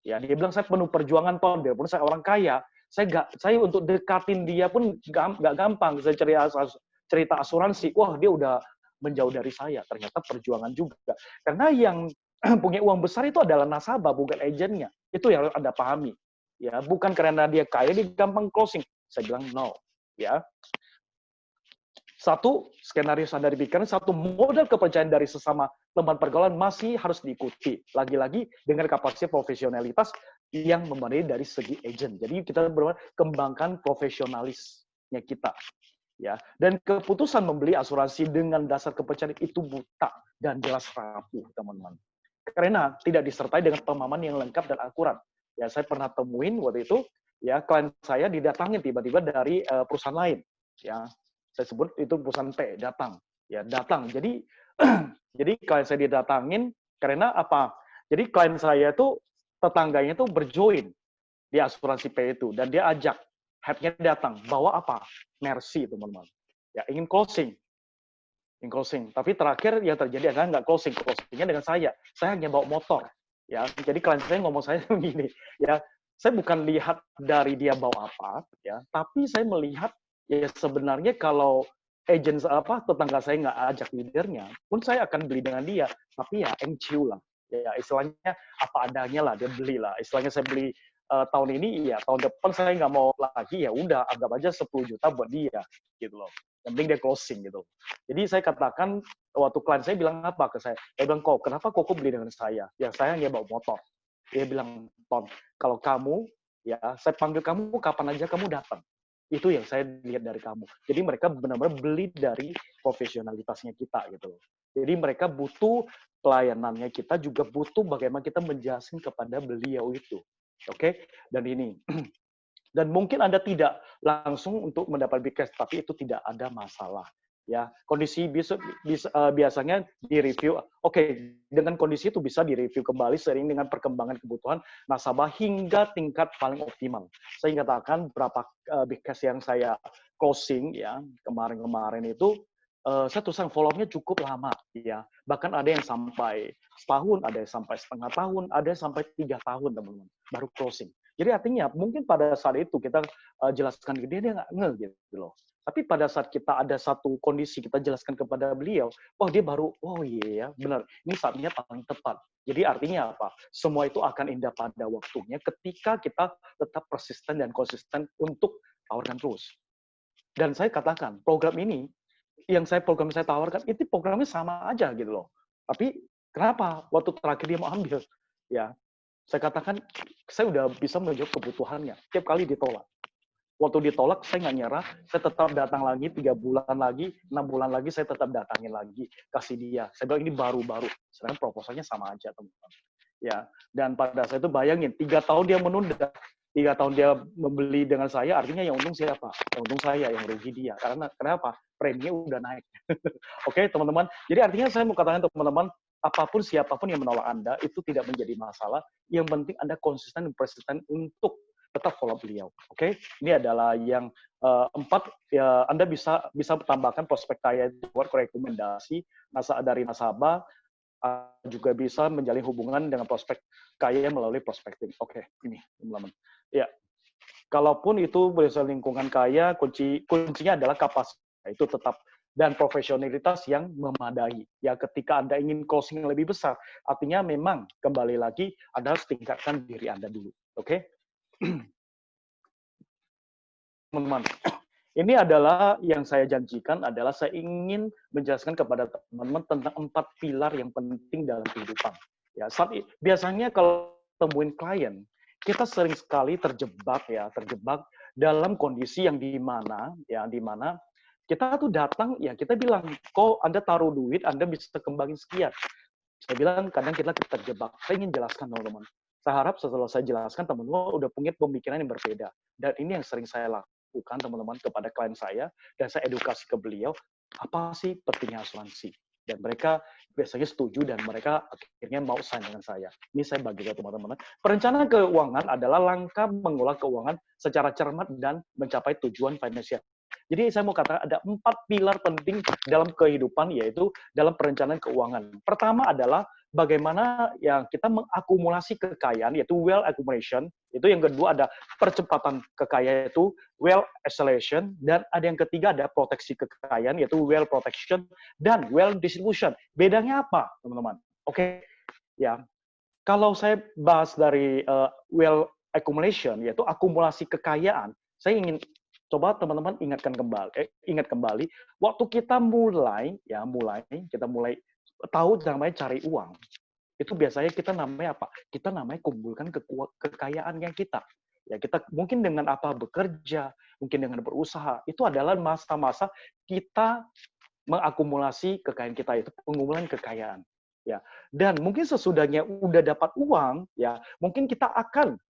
Ya, dia bilang saya penuh perjuangan biarpun saya orang kaya. Saya untuk dekatin dia pun nggak gampang. Saya cerita asuransi, wah dia udah menjauh dari saya. Ternyata perjuangan juga. Karena yang punya uang besar itu adalah nasabah, bukan agennya. Itu yang harus Anda pahami. Ya, bukan karena dia kaya dia gampang closing. Saya bilang no. Ya. satu skenario Anda dibikin, satu model kepercayaan dari sesama teman pergaulan masih harus diikuti. Lagi-lagi dengan kapasitas profesionalitas yang memenuhi dari segi agent. Jadi kita benar-benar kembangkan profesionalisnya kita. Ya, dan keputusan membeli asuransi dengan dasar kepercayaan itu buta dan jelas rapuh, teman-teman. Karena tidak disertai dengan pemahaman yang lengkap dan akurat. Ya, saya pernah temuin waktu itu, ya klien saya didatangin tiba-tiba dari perusahaan lain. Ya, saya sebut itu perusahaan P, datang. Ya, datang. Jadi jadi klien saya didatangin karena apa? Jadi klien saya itu tetangganya itu berjoin di asuransi P itu dan dia ajak head-nya datang, bawa apa? Mercy, teman-teman. Ya, ingin closing. Tapi terakhir yang terjadi adalah nggak closing. Closingnya dengan saya. Saya hanya bawa motor. Ya, jadi klien saya ngomong saya begini. Ya, saya bukan lihat dari dia bawa apa, ya, tapi saya melihat ya sebenarnya kalau agent tetangga saya nggak ajak leadernya, pun saya akan beli dengan dia. Tapi ya enciu lah. Ya, istilahnya apa adanya lah, dia beli lah. Istilahnya saya beli tahun ini, ya tahun depan saya nggak mau lagi, ya udah anggap aja 10 juta buat dia, gitu loh. Yang penting dia closing gitu. Jadi saya katakan, waktu klien saya bilang apa ke saya? Dia bilang, kenapa kok beli dengan saya? Ya saya hanya bawa motor. Dia bilang, Ton, kalau kamu, ya saya panggil kamu kapan aja kamu datang. Itu yang saya lihat dari kamu. Jadi mereka benar-benar beli dari profesionalitasnya kita gitu loh. Jadi mereka butuh pelayanannya, kita juga butuh bagaimana kita menjelaskan kepada beliau itu. Oke, dan ini. Dan mungkin Anda tidak langsung untuk mendapat big cash, tapi itu tidak ada masalah. Ya, kondisi biasanya direview. Oke, dengan kondisi itu bisa direview kembali seiring dengan perkembangan kebutuhan nasabah hingga tingkat paling optimal. Saya katakan berapa big cash yang saya closing ya kemarin-kemarin itu, saya teruskan follow-up-nya cukup lama ya. Bahkan ada yang sampai setahun, ada yang sampai setengah tahun, ada yang sampai 3 tahun teman-teman baru closing. Jadi artinya mungkin pada saat itu kita jelaskan ke dia nggak ngeh gitu loh. Tapi pada saat kita ada satu kondisi kita jelaskan kepada beliau, dia baru, oh iya ya benar, ini saatnya paling tepat. Jadi artinya apa? Semua itu akan indah pada waktunya ketika kita tetap persisten dan konsisten untuk tawarkan terus. Dan saya katakan program ini program saya tawarkan itu programnya sama aja gitu loh. Tapi kenapa waktu terakhir dia mau ambil? Ya, saya katakan saya udah bisa menjawab kebutuhannya. Tiap kali ditolak. Waktu ditolak saya nggak nyerah, saya tetap datang lagi 3 bulan lagi, 6 bulan lagi saya tetap datangin lagi, kasih dia. Saya bilang ini baru-baru. Sedangkan proposalnya sama aja teman-teman. Ya, dan pada saat itu bayangin 3 tahun dia menunda. 3 tahun dia membeli dengan saya, artinya yang untung siapa? Yang untung saya, yang rugi dia. Karena kenapa? Preminya udah naik. Oke, teman-teman. Jadi artinya saya mau katakan teman-teman, apapun siapapun yang menolak Anda itu tidak menjadi masalah. Yang penting Anda konsisten dan persisten untuk tetap follow beliau. Oke, ini adalah yang 4. Ya, Anda bisa tambahkan prospek kaya buat rekomendasi dari nasabah, juga bisa menjalin hubungan dengan prospek kaya melalui prospecting. Oke, ini teman-teman. Ya, kalaupun itu berdasarkan lingkungan kaya, kuncinya adalah kapasitas itu tetap dan profesionalitas yang memadai. Ya, ketika Anda ingin closing yang lebih besar, artinya memang kembali lagi Anda harus tingkatkan diri Anda dulu. Oke? Teman-teman, ini adalah yang saya janjikan adalah saya ingin menjelaskan kepada teman-teman tentang 4 pilar yang penting dalam kehidupan. Ya, biasanya kalau temuin klien, kita sering sekali terjebak dalam kondisi yang di mana kita tuh datang, ya kita bilang, kok Anda taruh duit, Anda bisa kembangin sekian. Saya bilang, kadang kita terjebak. Saya ingin jelaskan, teman-teman. Saya harap setelah saya jelaskan, teman-teman udah punya pemikiran yang berbeda. Dan ini yang sering saya lakukan, teman-teman, kepada klien saya, dan saya edukasi ke beliau, apa sih pentingnya asuransi. Dan mereka biasanya setuju, dan mereka akhirnya mau sign dengan saya. Ini saya bagi ke teman-teman. Perencanaan keuangan adalah langkah mengolah keuangan secara cermat dan mencapai tujuan finansial. Jadi saya mau katakan ada 4 pilar penting dalam kehidupan, yaitu dalam perencanaan keuangan. Pertama adalah bagaimana yang kita mengakumulasi kekayaan, yaitu wealth accumulation. Itu yang kedua ada percepatan kekayaan, yaitu wealth acceleration. Dan ada yang ketiga ada proteksi kekayaan, yaitu wealth protection dan wealth distribution. Bedanya apa, teman-teman? Oke, ya. Kalau saya bahas dari wealth accumulation, yaitu akumulasi kekayaan, saya ingin coba teman-teman ingat kembali waktu kita mulai tahu namanya cari uang. Itu biasanya kita namanya apa? Kita namanya kumpulkan kekayaannya kita. Ya, kita mungkin dengan apa bekerja, mungkin dengan berusaha. Itu adalah masa-masa kita mengakumulasi kekayaan kita, itu pengumpulan kekayaan. Ya. Dan mungkin sesudahnya udah dapat uang, ya, mungkin kita akan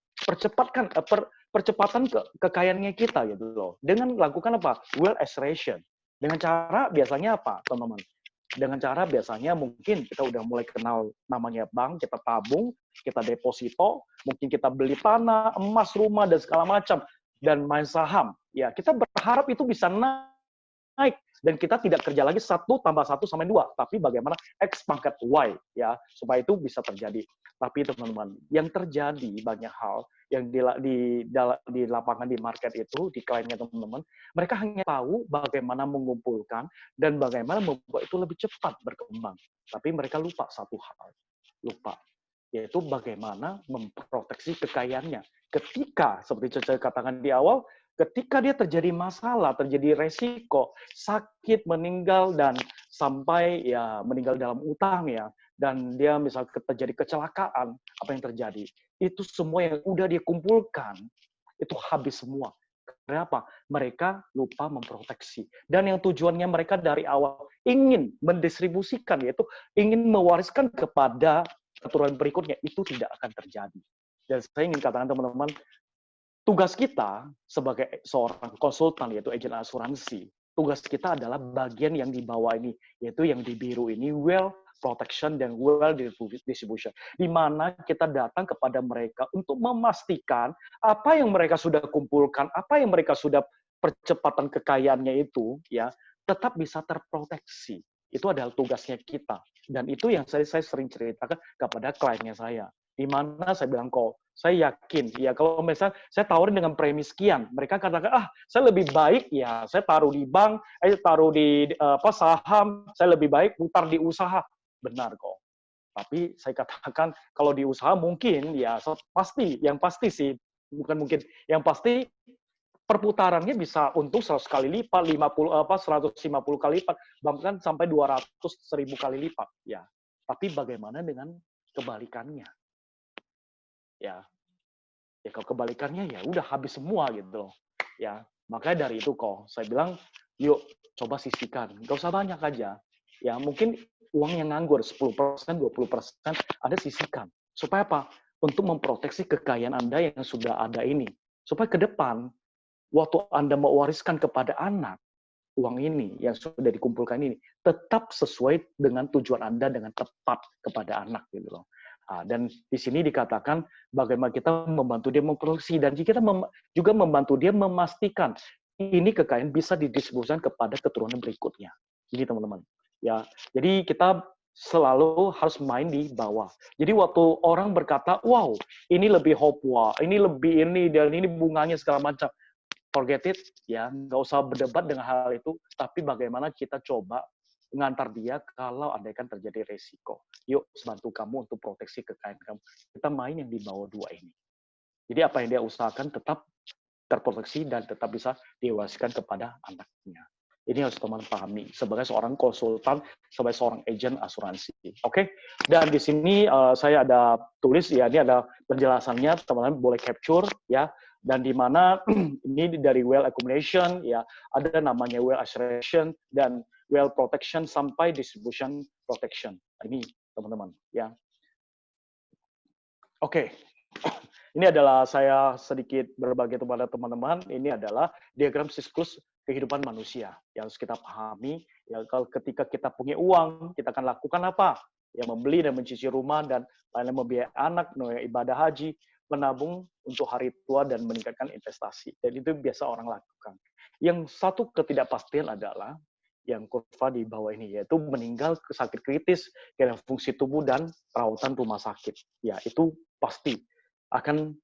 percepatan kekayaannya kita gitu loh. Dengan lakukan apa? Wealth acceleration. Dengan cara biasanya apa, teman-teman? Dengan cara biasanya mungkin kita udah mulai kenal namanya bank, kita tabung, kita deposito, mungkin kita beli tanah, emas, rumah, dan segala macam, dan main saham. Ya, kita berharap itu bisa naik, dan kita tidak kerja lagi 1 tambah 1 sama 2, tapi bagaimana X pangkat Y, ya, supaya itu bisa terjadi. Tapi teman-teman, yang terjadi banyak hal yang di lapangan, di market itu, di kliennya teman-teman, mereka hanya tahu bagaimana mengumpulkan dan bagaimana membuat itu lebih cepat berkembang. Tapi mereka lupa satu hal, yaitu bagaimana memproteksi kekayaannya. Ketika, seperti saya katakan di awal, ketika dia terjadi masalah, terjadi resiko, sakit, meninggal, dan sampai ya meninggal dalam utang ya, dan dia misalnya terjadi kecelakaan, apa yang terjadi? Itu semua yang udah dia kumpulkan, itu habis semua. Kenapa? Mereka lupa memproteksi. Dan yang tujuannya mereka dari awal ingin mendistribusikan, yaitu ingin mewariskan kepada keturunan berikutnya, itu tidak akan terjadi. Dan saya ingin katakan teman-teman, tugas kita sebagai seorang konsultan, yaitu agen asuransi, tugas kita adalah bagian yang di bawah ini, yaitu yang di biru ini, wealth protection dan wealth distribution. Di mana kita datang kepada mereka untuk memastikan apa yang mereka sudah kumpulkan, apa yang mereka sudah percepatan kekayaannya itu, ya, tetap bisa terproteksi. Itu adalah tugasnya kita. Dan itu yang saya sering ceritakan kepada kliennya saya. Di mana saya bilang, kok saya yakin, ya kalau misalnya saya tawarin dengan premi sekian, mereka katakan, saya lebih baik ya saya taruh di bank, taruh di saham, saya lebih baik putar di usaha. Benar kok. Tapi saya katakan kalau di usaha mungkin ya yang pasti sih, bukan mungkin, yang pasti perputarannya bisa untung 100 kali lipat, 150 kali lipat, bahkan sampai 200.000 kali lipat. Ya. Tapi bagaimana dengan kebalikannya? Ya kalau kebalikannya ya udah habis semua gitu loh. Ya, makanya dari itu kok saya bilang, yuk coba sisihkan. Gak usah banyak aja. Ya, mungkin uang yang nganggur 10%, 20% Anda sisihkan. Supaya apa? Untuk memproteksi kekayaan Anda yang sudah ada ini. Supaya ke depan waktu Anda mau wariskan kepada anak, uang ini yang sudah dikumpulkan ini tetap sesuai dengan tujuan Anda dengan tepat kepada anak gitu loh. Dan di sini dikatakan bagaimana kita membantu dia memproduksi, dan kita juga membantu dia memastikan ini kekayaan bisa didistribusikan kepada keturunan berikutnya. Ini teman-teman. Ya, jadi kita selalu harus main di bawah. Jadi waktu orang berkata, wow, ini lebih hopwa, ini lebih ini, dan ini bunganya segala macam. Forget it, ya, nggak usah berdebat dengan hal itu, tapi bagaimana kita coba mengantar dia kalau andaikan terjadi resiko. Yuk, bantu kamu untuk proteksi kekayaan kamu. Kita main yang di bawah 2 ini. Jadi apa yang dia usahakan tetap terproteksi dan tetap bisa diwariskan kepada anaknya. Ini harus teman pahami sebagai seorang konsultan, sebagai seorang agen asuransi. Oke? Dan di sini saya ada tulis, ya, ini ada penjelasannya, teman-teman boleh capture, ya. Dan di mana ini dari wealth accumulation, ya, ada namanya wealth acceleration dan wealth protection sampai distribution protection. Ini teman-teman, ya. Oke. Ini adalah saya sedikit berbagi kepada teman-teman. Ini adalah diagram siklus kehidupan manusia yang harus kita pahami. Ya, kalau ketika kita punya uang, kita akan lakukan apa? Ya, membeli dan mencicil rumah, dan lainnya membiayai anak, ibadah haji, menabung untuk hari tua, dan meningkatkan investasi. Dan itu biasa orang lakukan. Yang satu ketidakpastian adalah yang kurva di bawah ini, yaitu meninggal, sakit kritis, kehilangan fungsi tubuh, dan perawatan rumah sakit. Ya, itu pasti akan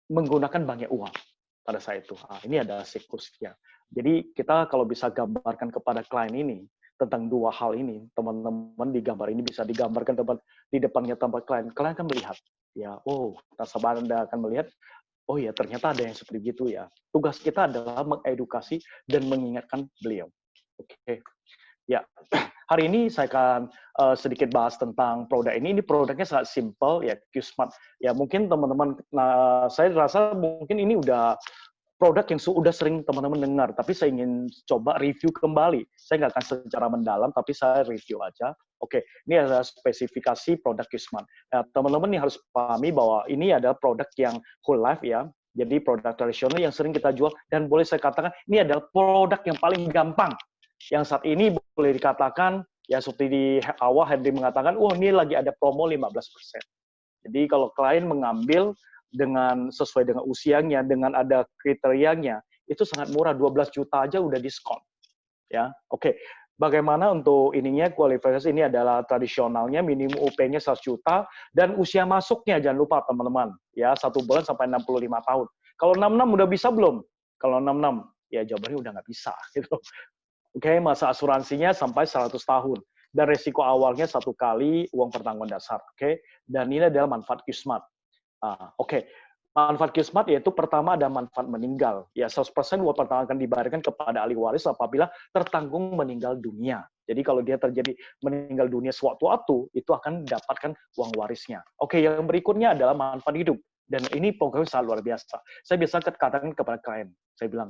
menggunakan banyak uang pada saat itu. Ini ada siklusnya. Jadi kita kalau bisa gambarkan kepada klien ini tentang 2 hal ini, teman-teman di gambar ini bisa digambarkan di depannya tempat klien. Klien akan melihat, ya, nasabah Anda akan melihat oh ya ternyata ada yang seperti itu ya. Tugas kita adalah mengedukasi dan mengingatkan beliau. Oke. Ya, hari ini saya akan sedikit bahas tentang produk ini. Ini produknya sangat simple ya, Qsmart. Ya mungkin teman-teman, saya rasa mungkin ini udah produk yang sudah sering teman-teman dengar, tapi saya ingin coba review kembali. Saya nggak akan secara mendalam, tapi saya review aja. Oke, ini adalah spesifikasi produk Qsmart. Nah, teman-teman ini harus pahami bahwa ini adalah produk yang whole life ya. Jadi produk tradisional yang sering kita jual, dan boleh saya katakan ini adalah produk yang paling gampang. Yang saat ini boleh dikatakan, ya seperti di awal Henry mengatakan, ini lagi ada promo 15%. Jadi kalau klien mengambil dengan sesuai dengan usianya, dengan ada kriterianya, itu sangat murah, 12 juta aja udah diskon. Ya, oke. Bagaimana untuk ininya, kualifikasi ini adalah tradisionalnya, minimum UP-nya 100 juta, dan usia masuknya jangan lupa teman-teman, ya 1 bulan sampai 65 tahun. Kalau 66 udah bisa belum? Kalau 66, ya jawabannya udah nggak bisa. Gitu. Oke, masa asuransinya sampai 100 tahun. Dan resiko awalnya 1 kali uang pertanggungan dasar. Oke, dan ini adalah manfaat Qsmart. Oke. Manfaat Qsmart yaitu pertama ada manfaat meninggal. Ya, 100% uang pertanggungan akan dibayarkan kepada ahli waris apabila tertanggung meninggal dunia. Jadi kalau dia terjadi meninggal dunia sewaktu-waktu, itu akan dapatkan uang warisnya. Oke, yang berikutnya adalah manfaat hidup. Dan ini programnya sangat luar biasa. Saya biasa katakan kepada klien, saya bilang,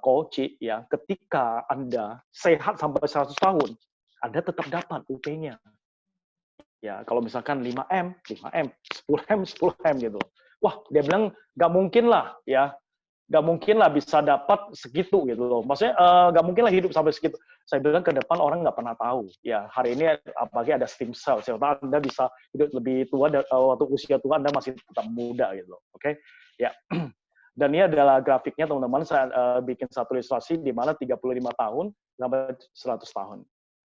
Coach, ya, ketika Anda sehat sampai 100 tahun, Anda tetap dapat UP-nya. Ya, kalau misalkan 5M, 5M, 10M, 10M gitu. Wah, dia bilang, nggak mungkin lah, ya. Nggak mungkin lah bisa dapat segitu gitu loh. Maksudnya, nggak mungkin lah hidup sampai segitu. Saya bilang ke depan orang nggak pernah tahu. Ya, hari ini apalagi ada stem cell. Siapa tahu Anda bisa hidup lebih tua, waktu usia tua Anda masih tetap muda gitu loh. Oke? Ya. Dan ini adalah grafiknya teman-teman, saya bikin satu ilustrasi di mana 35 tahun sampai 100 tahun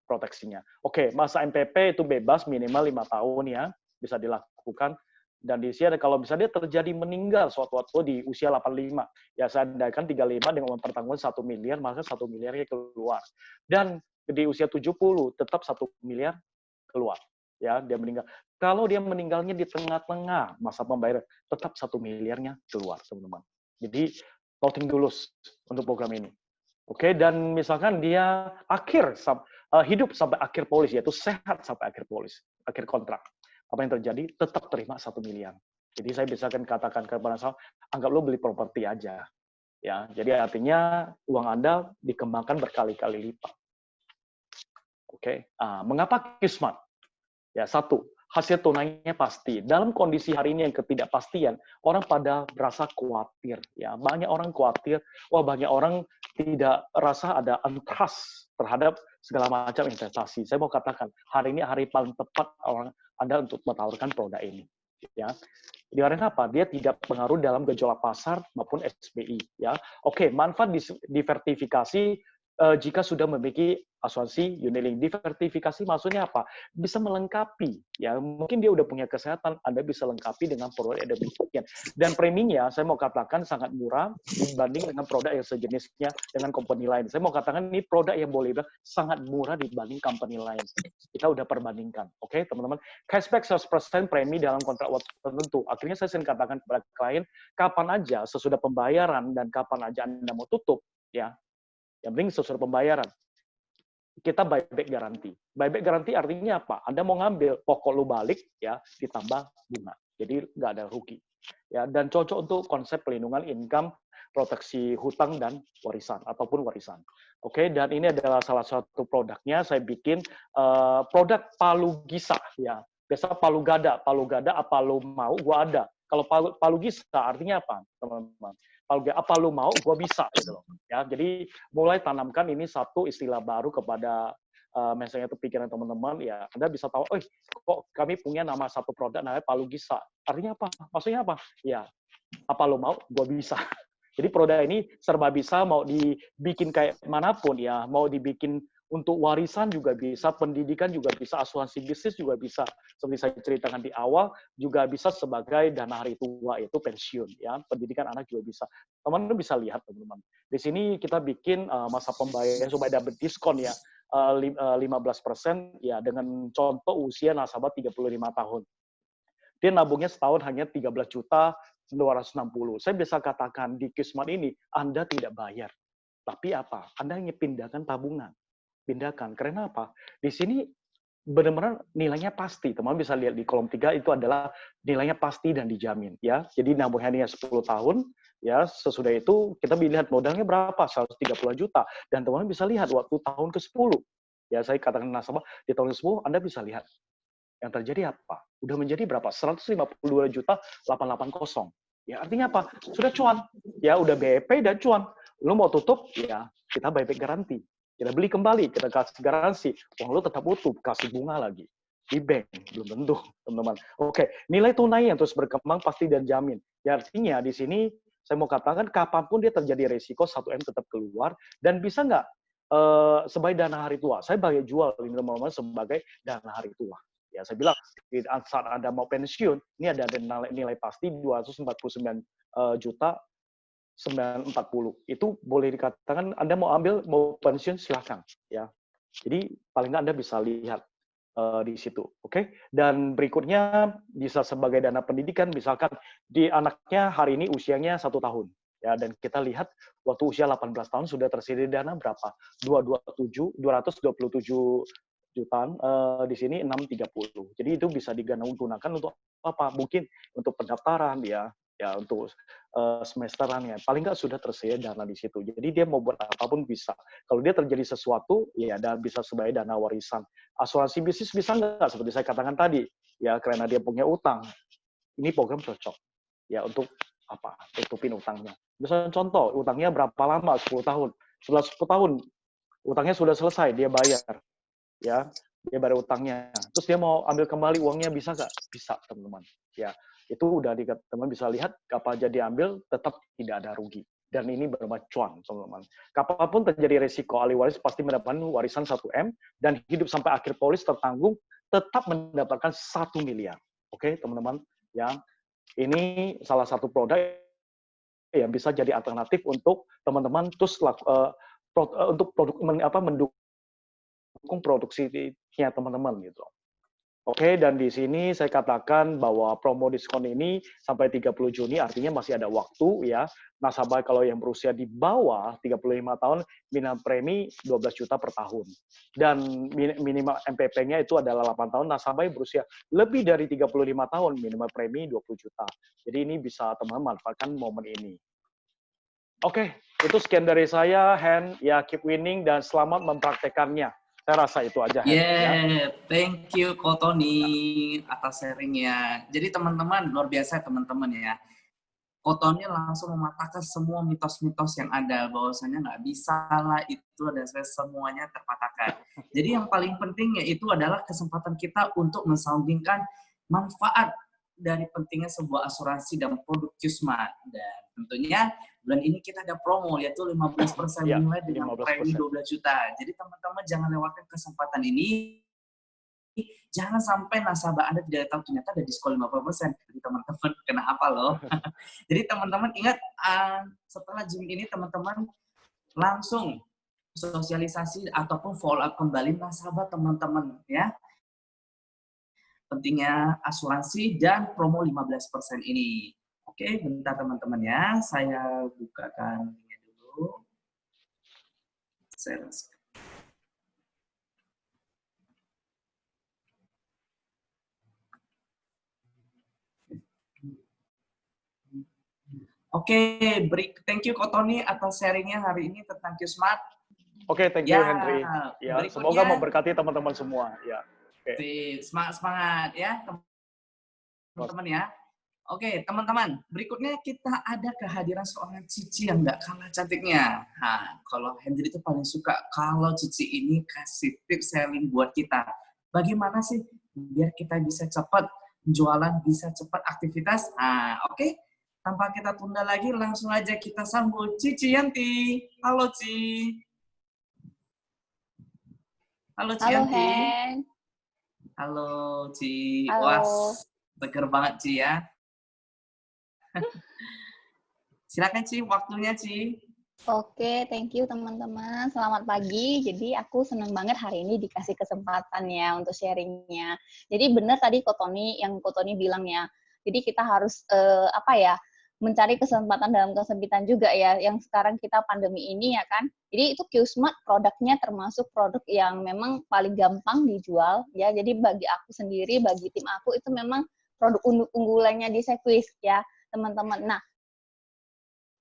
proteksinya. Oke, masa MPP itu bebas minimal 5 tahun ya, bisa dilakukan. Dan di sini kalau bisa dia terjadi meninggal suatu waktu di usia 85, ya saya andaikan 35 dengan uang pertanggungan 1 miliar, maka 1 miliarnya keluar. Dan di usia 70 tetap 1 miliar keluar. Ya, dia meninggal. Kalau dia meninggalnya di tengah-tengah masa pembayaran, tetap 1 miliarnya keluar, teman-teman. Jadi, nothing tulus untuk program ini. Oke, dan misalkan dia hidup sampai akhir polis, yaitu sehat sampai akhir polis, akhir kontrak. Apa yang terjadi? Tetap terima 1 miliar. Jadi saya bisa katakan kepada saya, anggap lo beli properti aja. Ya, jadi artinya uang Anda dikembangkan berkali-kali lipat. Oke, mengapa Qsmart? Ya, satu, hasil tunainya pasti. Dalam kondisi hari ini yang ketidakpastian, orang pada merasa khawatir. Ya, banyak orang khawatir. Banyak orang tidak rasa ada trust terhadap segala macam investasi. Saya mau katakan, hari ini hari paling tepat orang Anda untuk menawarkan produk ini. Ya, dikarenakan apa? Dia tidak pengaruh dalam gejolak pasar maupun SBI. Ya, oke. Manfaat diversifikasi jika sudah memiliki asuransi unit link. Diversifikasi maksudnya apa? Bisa melengkapi. Ya, mungkin dia udah punya kesehatan, Anda bisa lengkapi dengan produk yang demikian. Dan preminya, saya mau katakan sangat murah dibanding dengan produk yang sejenisnya dengan company lain. Saya mau katakan ini produk yang boleh bilang sangat murah dibanding company lain. Kita udah perbandingkan. Oke, teman-teman. Cashback 100% premi dalam kontrak waktu tertentu. Akhirnya saya sering katakan kepada klien, kapan aja sesudah pembayaran dan kapan aja Anda mau tutup, ya, yang penting sesuai pembayaran. Kita buyback garanti. Buyback garanti artinya apa? Anda mau ngambil, pokok lu balik, ya, ditambah bunga. Jadi nggak ada rugi. Ya, dan cocok untuk konsep pelindungan income, proteksi hutang dan warisan ataupun warisan. Oke, dan ini adalah salah satu produknya. Saya bikin produk Palu Gisa. Ya, biasa Palu Gada apa lu mau, gua ada. Kalau Palu Gisa artinya apa, teman-teman? Apa lu mau, gue bisa gitu loh. Ya, jadi mulai tanamkan ini satu istilah baru kepada misalnya itu pikiran teman-teman, ya Anda bisa tahu, kok kami punya nama satu produk namanya Palu Gisa. Artinya apa? Maksudnya apa? Ya, apa lu mau, gue bisa. Jadi produk ini serba bisa, mau dibikin kayak manapun ya, mau dibikin untuk warisan juga bisa, pendidikan juga bisa, asuransi bisnis juga bisa. Seperti saya ceritakan di awal, juga bisa sebagai dana hari tua, yaitu pensiun. Ya, pendidikan anak juga bisa. Teman-teman bisa lihat, teman-teman. Di sini kita bikin masa pembayaran supaya dapat diskon ya, 15% ya, dengan contoh usia nasabah 35 tahun. Dia nabungnya setahun hanya 13 juta, 260. Saya bisa katakan di Qsmart ini Anda tidak bayar. Tapi apa? Anda hanya pindahkan tabungan. Pindahkan. Karena apa? Di sini benar-benar nilainya pasti. Teman bisa lihat di kolom 3 itu adalah nilainya pasti dan dijamin. Ya, jadi nabungnya 10 tahun. Ya, sesudah itu kita lihat modalnya berapa? 130 juta. Dan teman bisa lihat waktu tahun ke-10. Ya, saya katakan nasabah di tahun ke-10 Anda bisa lihat yang terjadi apa? Udah menjadi berapa? 152 juta 880. Ya, artinya apa? Sudah cuan. Ya, udah BEP dan cuan. Lu mau tutup, ya kita buyback garansi. Kita beli kembali, kita kasih garansi. Uang lu tetap utuh, kasih bunga lagi. Di bank, belum tentu, teman-teman. Oke, nilai tunai yang terus berkembang pasti dan jamin. Ya, artinya di sini saya mau katakan kapanpun dia terjadi resiko 1M tetap keluar dan bisa nggak sebagai dana hari tua. Saya bagi jual ini teman-teman sebagai dana hari tua. Ya, saya bilang saat Anda mau pensiun, ini ada nilai pasti 249 juta 940. Itu boleh dikatakan Anda mau ambil, mau pensiun silahkan. Ya. Jadi paling nggak Anda bisa lihat di situ, oke? Dan berikutnya bisa sebagai dana pendidikan, misalkan di anaknya hari ini usianya 1 tahun, ya, dan kita lihat waktu usia 18 tahun sudah tersedia dana berapa? 227 jutaan, di sini 630. Jadi itu bisa digunakan untuk apa? Mungkin untuk pendaftaran, ya untuk semesteran, ya paling nggak sudah tersedia dana di situ. Jadi dia mau buat apapun bisa. Kalau dia terjadi sesuatu, ya dan bisa sebagai dana warisan. Asuransi bisnis bisa nggak? Seperti saya katakan tadi, ya karena dia punya utang. Ini program cocok, ya untuk apa? Tutupin utangnya. Misalnya contoh, utangnya berapa lama? 10 tahun. Setelah 10 tahun, utangnya sudah selesai, dia bayar. Ya, dia bayar utangnya. Terus dia mau ambil kembali uangnya, bisa nggak? Bisa, teman-teman. Ya, itu udah teman bisa lihat kapan aja diambil tetap tidak ada rugi. Dan ini bermacuan, teman-teman. Kapanpun terjadi resiko ahli waris pasti mendapatkan warisan 1M dan hidup sampai akhir polis tertanggung tetap mendapatkan 1 miliar. Oke, teman-teman. Ya, ini salah satu produk yang bisa jadi alternatif untuk teman-teman terus untuk mendukung produksinya teman-teman gitu. Oke, dan di sini saya katakan bahwa promo diskon ini sampai 30 Juni, artinya masih ada waktu ya. Nasabah kalau yang berusia di bawah 35 tahun, minimal premi 12 juta per tahun. Dan minimal MPP-nya itu adalah 8 tahun, nasabah yang berusia lebih dari 35 tahun, minimal premi 20 juta. Jadi ini bisa teman-teman manfaatkan momen ini. Oke, itu sekian dari saya, Hen. Ya, keep winning dan selamat mempraktekannya. Saya rasa itu aja. Ya, thank you Ko Tony atas sharingnya. Jadi teman-teman, luar biasa teman-teman ya. Ko Tony langsung mematahkan semua mitos-mitos yang ada, bahwasanya nggak bisa lah itu dan semuanya terpatahkan. Jadi yang paling penting yaitu adalah kesempatan kita untuk mensoundingkan manfaat dari pentingnya sebuah asuransi dan produk Qsmart. Dan tentunya bulan ini kita ada promo, yaitu 15% nilai dengan premi 12 juta. Jadi teman-teman jangan lewatkan kesempatan ini. Jangan sampai nasabah Anda tidak tahu ternyata ada diskon 50%. Jadi teman-teman kena apa loh? Jadi teman-teman ingat, setelah Zoom ini teman-teman langsung sosialisasi ataupun follow up kembali nasabah teman-teman ya. Pentingnya asuransi dan promo 15% ini. Oke, bentar teman-teman ya. Saya bukakan linknya dulu. Oke, thank you Ko Tony atas sharingnya hari ini tentang Qsmart. Oke, thank you Henry. Ya, semoga memberkati teman-teman semua. Ya. Semangat ya teman-teman ya. Oke, teman-teman, berikutnya kita ada kehadiran seorang Cici yang nggak kalah cantiknya. Nah, kalau Henry itu paling suka kalau Cici ini kasih tips selling buat kita. Bagaimana sih biar kita bisa cepat jualan, bisa cepat aktivitas? Nah, oke. Tanpa kita tunda lagi, langsung aja kita sambut Cici Yanti. Halo, Ci. Halo, Ci Yanti. Hen. Halo, Ci. Halo. Wah, seger banget, Ci ya. Silakan, Ci. Waktunya, Ci. Oke, thank you teman-teman. Selamat pagi. Jadi aku senang banget hari ini dikasih kesempatan ya untuk sharingnya. Jadi benar tadi Ko Tony, yang Ko Tony bilang ya. Jadi kita harus mencari kesempatan dalam kesempitan juga ya, yang sekarang kita pandemi ini ya kan. Jadi itu Qsmart produknya termasuk produk yang memang paling gampang dijual ya. Jadi bagi aku sendiri, bagi tim aku itu memang produk unggulannya di Sequis ya, teman-teman. Nah,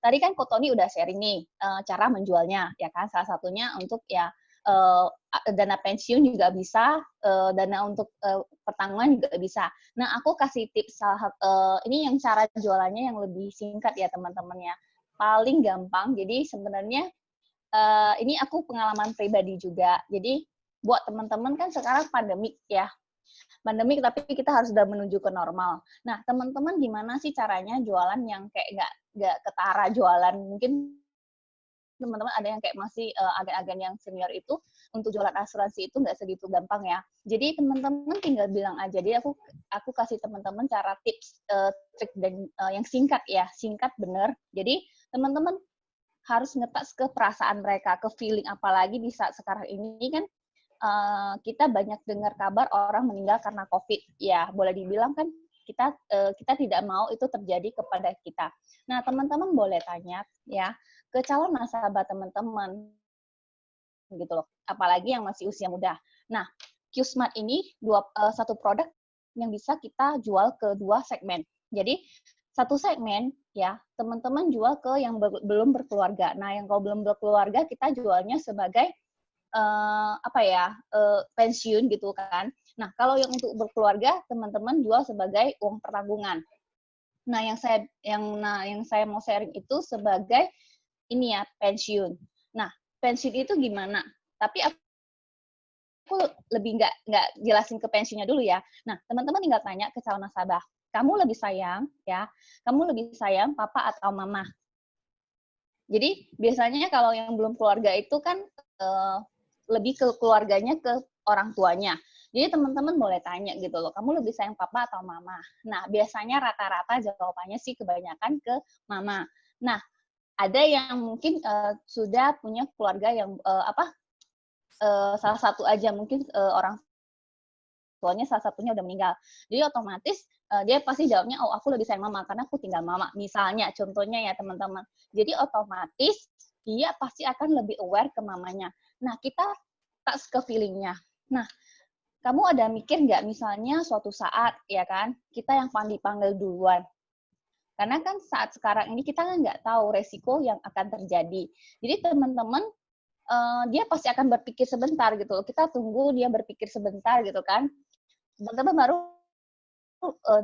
tadi kan Kotoni udah sharing nih cara menjualnya ya kan. Salah satunya untuk ya dana pensiun juga bisa, dana untuk pertanggungan juga bisa. Nah, aku kasih tips ini yang cara jualannya yang lebih singkat ya teman-teman ya. Paling gampang. Jadi sebenarnya ini aku pengalaman pribadi juga. Jadi buat teman-teman kan sekarang pandemik ya. Pandemik tapi kita harus sudah menuju ke normal. Nah, teman-teman gimana sih caranya jualan yang kayak nggak ketara jualan? Mungkin teman-teman ada yang kayak masih agen-agen yang senior itu untuk jualan asuransi itu nggak segitu gampang ya. Jadi teman-teman tinggal bilang aja. Jadi aku kasih teman-teman cara tips, trik dan yang singkat ya, singkat bener. Jadi teman-teman harus ngetas ke perasaan mereka, ke feeling, apalagi di saat sekarang ini kan kita banyak dengar kabar orang meninggal karena COVID. Ya, boleh dibilang kan kita tidak mau itu terjadi kepada kita. Nah, teman-teman boleh tanya ya ke calon nasabah teman-teman gitu loh. Apalagi yang masih usia muda. Nah, Qsmart ini satu produk yang bisa kita jual ke 2 segmen. Jadi satu segmen ya teman-teman jual ke yang belum berkeluarga. Nah, yang kalau belum berkeluarga kita jualnya sebagai pensiun gitu kan. Nah, kalau yang untuk berkeluarga teman-teman jual sebagai uang pertanggungan. Nah, yang saya mau sharing itu sebagai ini ya, pensiun. Nah, pensiun itu gimana? Tapi aku lebih nggak jelasin ke pensiunnya dulu ya. Nah, teman-teman tinggal tanya ke calon nasabah. Kamu lebih sayang papa atau mama? Jadi, biasanya kalau yang belum keluarga itu kan lebih ke keluarganya, ke orang tuanya. Jadi teman-teman boleh tanya gitu loh, kamu lebih sayang papa atau mama? Nah, biasanya rata-rata jawabannya sih kebanyakan ke mama. Nah, ada yang mungkin sudah punya keluarga yang salah satu aja mungkin orang tuanya salah satunya udah meninggal. Jadi otomatis dia pasti jawabnya, oh aku lebih sayang mama karena aku tinggal mama. Misalnya, contohnya ya teman-teman. Jadi otomatis dia pasti akan lebih aware ke mamanya. Nah, kita tak ke feeling-nya. Nah, kamu ada mikir nggak misalnya suatu saat, ya kan, kita yang dipanggil duluan. Karena kan saat sekarang ini kita kan nggak tahu resiko yang akan terjadi. Jadi teman-teman, dia pasti akan berpikir sebentar gitu. Kita tunggu dia berpikir sebentar gitu kan. Teman-teman baru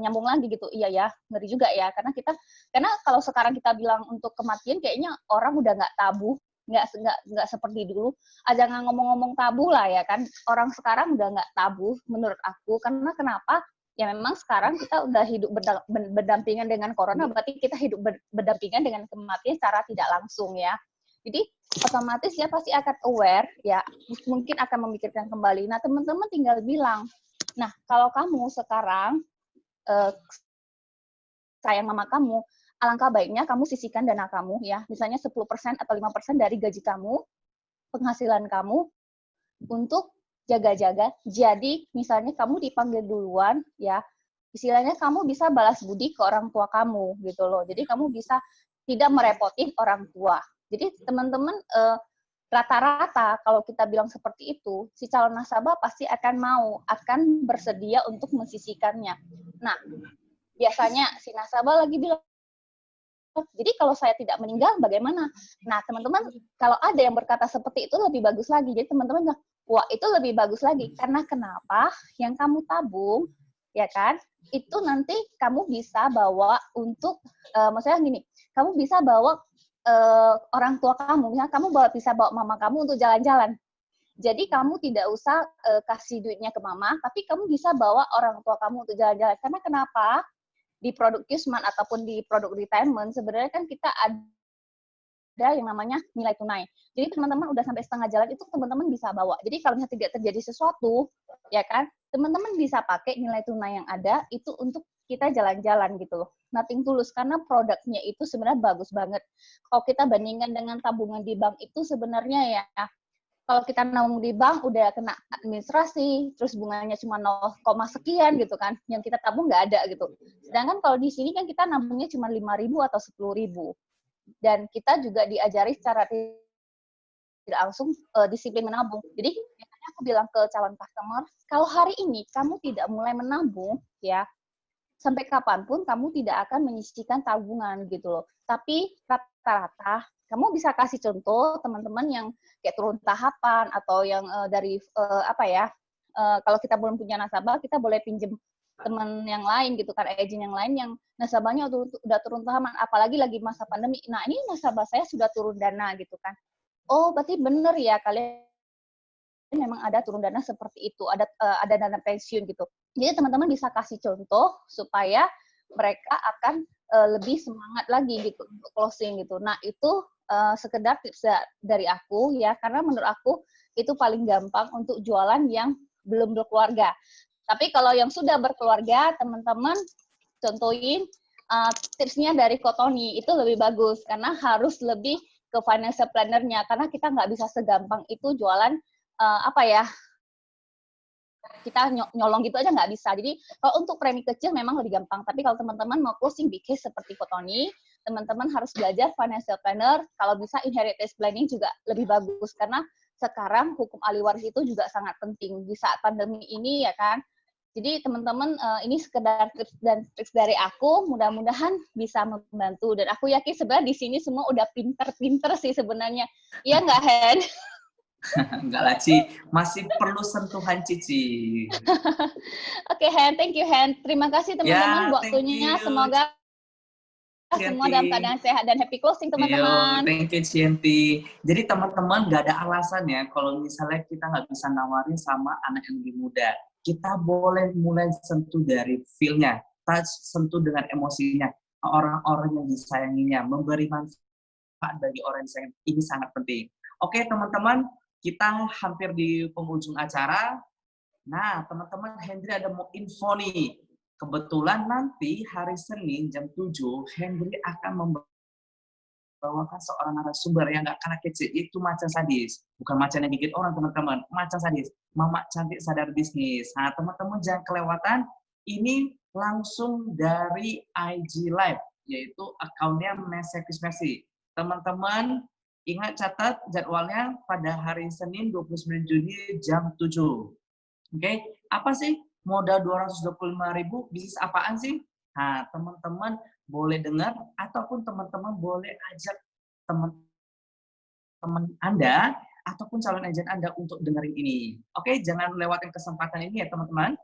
nyambung lagi gitu. Iya ya, ngeri juga ya. Karena kalau sekarang kita bilang untuk kematian, kayaknya orang udah nggak tabu. Nggak seperti dulu. Jangan ngomong-ngomong tabu lah ya kan. Orang sekarang udah nggak tabu menurut aku. Karena kenapa? Ya memang sekarang kita udah hidup berdampingan dengan corona, berarti kita hidup berdampingan dengan kematian secara tidak langsung ya. Jadi otomatis dia pasti akan aware ya, mungkin akan memikirkan kembali. Nah, teman-teman tinggal bilang, nah kalau kamu sekarang sayang mama kamu, alangkah baiknya kamu sisihkan dana kamu ya, misalnya 10% atau 5% dari gaji kamu, penghasilan kamu untuk jaga-jaga. Jadi misalnya kamu dipanggil duluan ya, istilahnya kamu bisa balas budi ke orang tua kamu gitu loh. Jadi kamu bisa tidak merepotin orang tua. Jadi teman-teman rata-rata kalau kita bilang seperti itu, si calon nasabah pasti akan bersedia untuk mensisihkannya. Nah, biasanya si nasabah lagi bilang, jadi kalau saya tidak meninggal bagaimana? Nah, teman-teman, kalau ada yang berkata seperti itu lebih bagus lagi. Jadi teman-teman bilang, wah itu lebih bagus lagi. Karena kenapa? Yang kamu tabung, ya kan? Itu nanti kamu bisa bawa untuk, maksudnya gini, kamu bisa bawa orang tua kamu. Misalnya kamu bisa bawa mama kamu untuk jalan-jalan. Jadi kamu tidak usah kasih duitnya ke mama, tapi kamu bisa bawa orang tua kamu untuk jalan-jalan. Karena kenapa? Di produk Qsmart ataupun di produk retirement, sebenarnya kan kita ada yang namanya nilai tunai. Jadi teman-teman udah sampai setengah jalan itu teman-teman bisa bawa. Jadi kalau misalnya tidak terjadi sesuatu, ya kan, teman-teman bisa pakai nilai tunai yang ada itu untuk kita jalan-jalan gitu loh. Nothing tulus, karena produknya itu sebenarnya bagus banget. Kalau kita bandingkan dengan tabungan di bank itu sebenarnya ya, kalau kita nabung di bank udah kena administrasi, terus bunganya cuma 0, sekian gitu kan, yang kita tabung nggak ada gitu. Sedangkan kalau di sini kan kita nabungnya cuma 5.000 atau 10.000. Dan kita juga diajari secara tidak langsung disiplin menabung. Jadi biasanya aku bilang ke calon customer, kalau hari ini kamu tidak mulai menabung, ya, sampai kapanpun kamu tidak akan menyisihkan tabungan gitu loh. Tapi rata-rata kamu bisa kasih contoh teman-teman yang kayak turun tahapan atau yang dari kalau kita belum punya nasabah, kita boleh pinjem teman yang lain gitu kan, agent yang lain yang nasabahnya udah turun tahapan, apalagi lagi masa pandemi. Nah, ini nasabah saya sudah turun dana gitu kan. Oh, berarti bener ya kalian memang ada turun dana seperti itu, ada dana pensiun gitu. Jadi teman-teman bisa kasih contoh supaya mereka akan lebih semangat lagi gitu untuk closing gitu. Nah, itu sekedar tips dari aku ya, karena menurut aku itu paling gampang untuk jualan yang belum berkeluarga. Tapi kalau yang sudah berkeluarga, teman-teman contohin tipsnya dari Kotoni, itu lebih bagus karena harus lebih ke financial planner-nya, karena kita nggak bisa segampang itu jualan kita nyolong gitu aja nggak bisa. Jadi kalau untuk premi kecil memang lebih gampang, tapi kalau teman-teman mau closing big case seperti Kotoni, teman-teman harus belajar financial planner, kalau bisa inheritance planning juga lebih bagus, karena sekarang hukum ahli waris itu juga sangat penting di saat pandemi ini ya kan. Jadi teman-teman ini sekedar tips dan trik dari aku, mudah-mudahan bisa membantu, dan aku yakin sebenarnya di sini semua udah pinter-pinter sih sebenarnya. Iya nggak, Hen? Enggak lah, Ci. Masih perlu sentuhan Cici. Oke, Hen. Thank you, Hen. Terima kasih teman-teman waktunya. Semoga semua dalam keadaan sehat dan happy closing, teman-teman. Thank you, Cienti. Jadi teman-teman nggak ada alasan ya kalau misalnya kita nggak bisa nawarin sama anak yang lebih muda. Kita boleh mulai sentuh dari feel-nya, touch, sentuh dengan emosinya, orang-orang yang disayanginya, memberi manfaat bagi orang yang disayang. Ini sangat penting. Oke, teman-teman, kita hampir di penghujung acara. Nah, teman-teman, Hendry ada mau info nih. Kebetulan nanti hari Senin jam 7, Hendry akan membawakan seorang narasumber yang nggak kalah kece, itu Macan Sadis. Bukan macan yang gigit orang, teman-teman. Macan Sadis. Mama Cantik Sadar Bisnis. Nah, teman-teman jangan kelewatan. Ini langsung dari IG Live, yaitu akunnya Messi. Teman-teman, ingat catat jadwalnya pada hari Senin 29 Juni jam 7. Oke, apa sih modal 225.000, bisnis apaan sih? Nah, teman-teman boleh dengar ataupun teman-teman boleh ajak teman-teman Anda ataupun calon agent Anda untuk dengerin ini. Oke, jangan lewatkan kesempatan ini ya, teman-teman.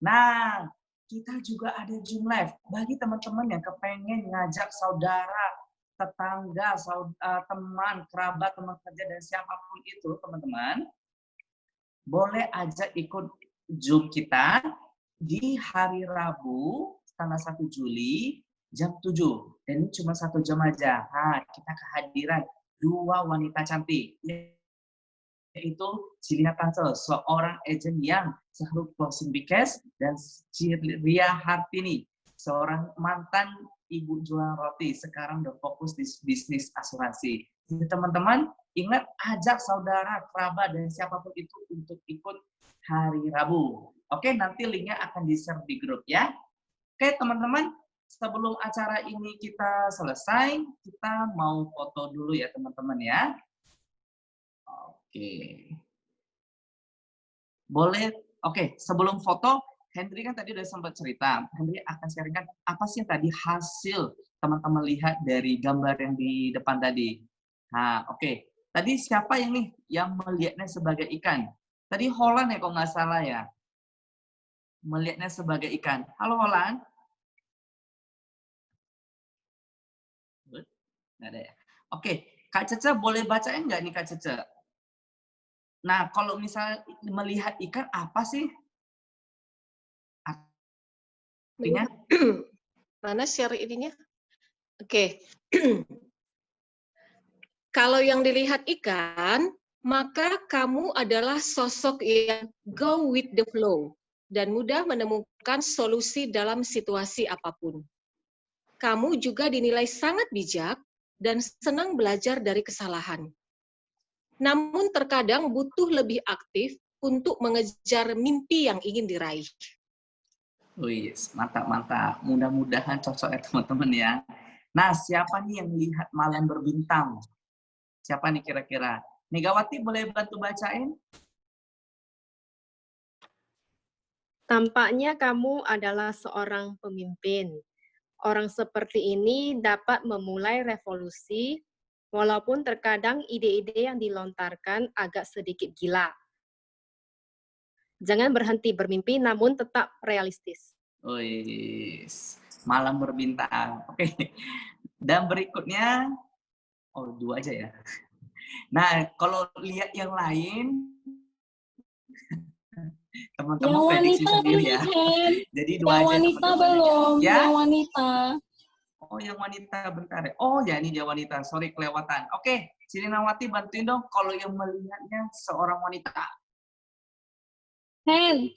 Nah, kita juga ada Zoom Live bagi teman-teman yang kepengen ngajak saudara, tetangga, teman, kerabat, teman kerja, dan siapapun itu, teman-teman, boleh ajak ikut Zoom kita di hari Rabu, tanggal 1 Juli, jam 7. Dan ini cuma 1 jam aja. Nah, kita kehadiran 2 wanita cantik, yaitu Cilina Tansel, seorang agent yang selalu closing big case, dan Ria Hartini, seorang mantan ibu jualan roti, sekarang udah fokus di bisnis asuransi. Jadi teman-teman, ingat ajak saudara, kerabat, dan siapapun itu untuk ikut hari Rabu. Oke, nanti linknya akan di-share di grup ya. Oke teman-teman, sebelum acara ini kita selesai, kita mau foto dulu ya teman-teman ya. Oke. Boleh, oke, sebelum foto, Hendry kan tadi udah sempat cerita. Hendry akan sharingkan apa sih yang tadi hasil teman-teman lihat dari gambar yang di depan tadi. Nah, oke. Tadi siapa yang nih yang melihatnya sebagai ikan? Tadi Holland ya, kalau nggak salah ya. Melihatnya sebagai ikan. Halo Holland. Nggak ada ya. Oke, Kak Cece boleh bacain nggak nih Kak Cece? Nah, kalau misalnya melihat ikan apa sih? Artinya? Mana share ininya? Oke. Kalau yang dilihat ikan, maka kamu adalah sosok yang go with the flow dan mudah menemukan solusi dalam situasi apapun. Kamu juga dinilai sangat bijak dan senang belajar dari kesalahan. namun terkadang butuh lebih aktif untuk mengejar mimpi yang ingin diraih. Wih, mantap-mantap. Mudah-mudahan cocok ya teman-teman ya. Nah, siapa nih yang melihat malam berbintang? Siapa nih kira-kira? Megawati boleh bantu bacain? Tampaknya kamu adalah seorang pemimpin. Orang seperti ini dapat memulai revolusi, walaupun terkadang ide-ide yang dilontarkan agak sedikit gila. Jangan berhenti bermimpi, namun tetap realistis. Wih, malam berbintang. Oke. Dan berikutnya, oh 2 aja ya. Nah, kalau lihat yang lain, teman-teman prediksi sendiri ya. Jadi 2 aja wanita teman-teman. belum, Ya? yang wanita. Oh, yang wanita bentar ya. Oh, ya ini dia wanita. Sorry kelewatan. Oke, Sirinawati bantuin dong kalau yang melihatnya seorang wanita. Hen,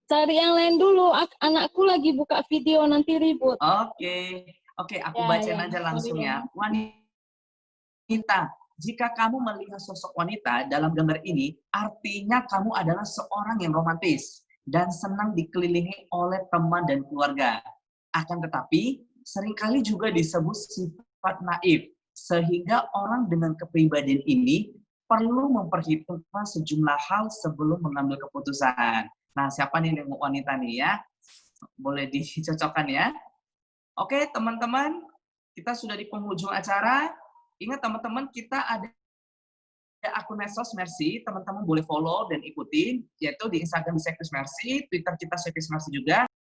cari yang lain dulu. Anakku lagi buka video, nanti ribut. Oke, aku Ya, bacain ya. aja langsung Sorry, ya. Wanita, jika kamu melihat sosok wanita dalam gambar ini, artinya kamu adalah seorang yang romantis dan senang dikelilingi oleh teman dan keluarga. Akan tetapi, seringkali juga disebut sifat naif, sehingga orang dengan kepribadian ini perlu memperhitungkan sejumlah hal sebelum mengambil keputusan. Nah, siapa nih yang wanita nih ya? Boleh dicocokkan ya. Oke, teman-teman, kita sudah di penghujung acara. Ingat teman-teman, kita ada akun medsos Mercy, teman-teman boleh follow dan ikutin, yaitu di Instagram Sekvis Mercy, Twitter kita Sekvis Mercy juga.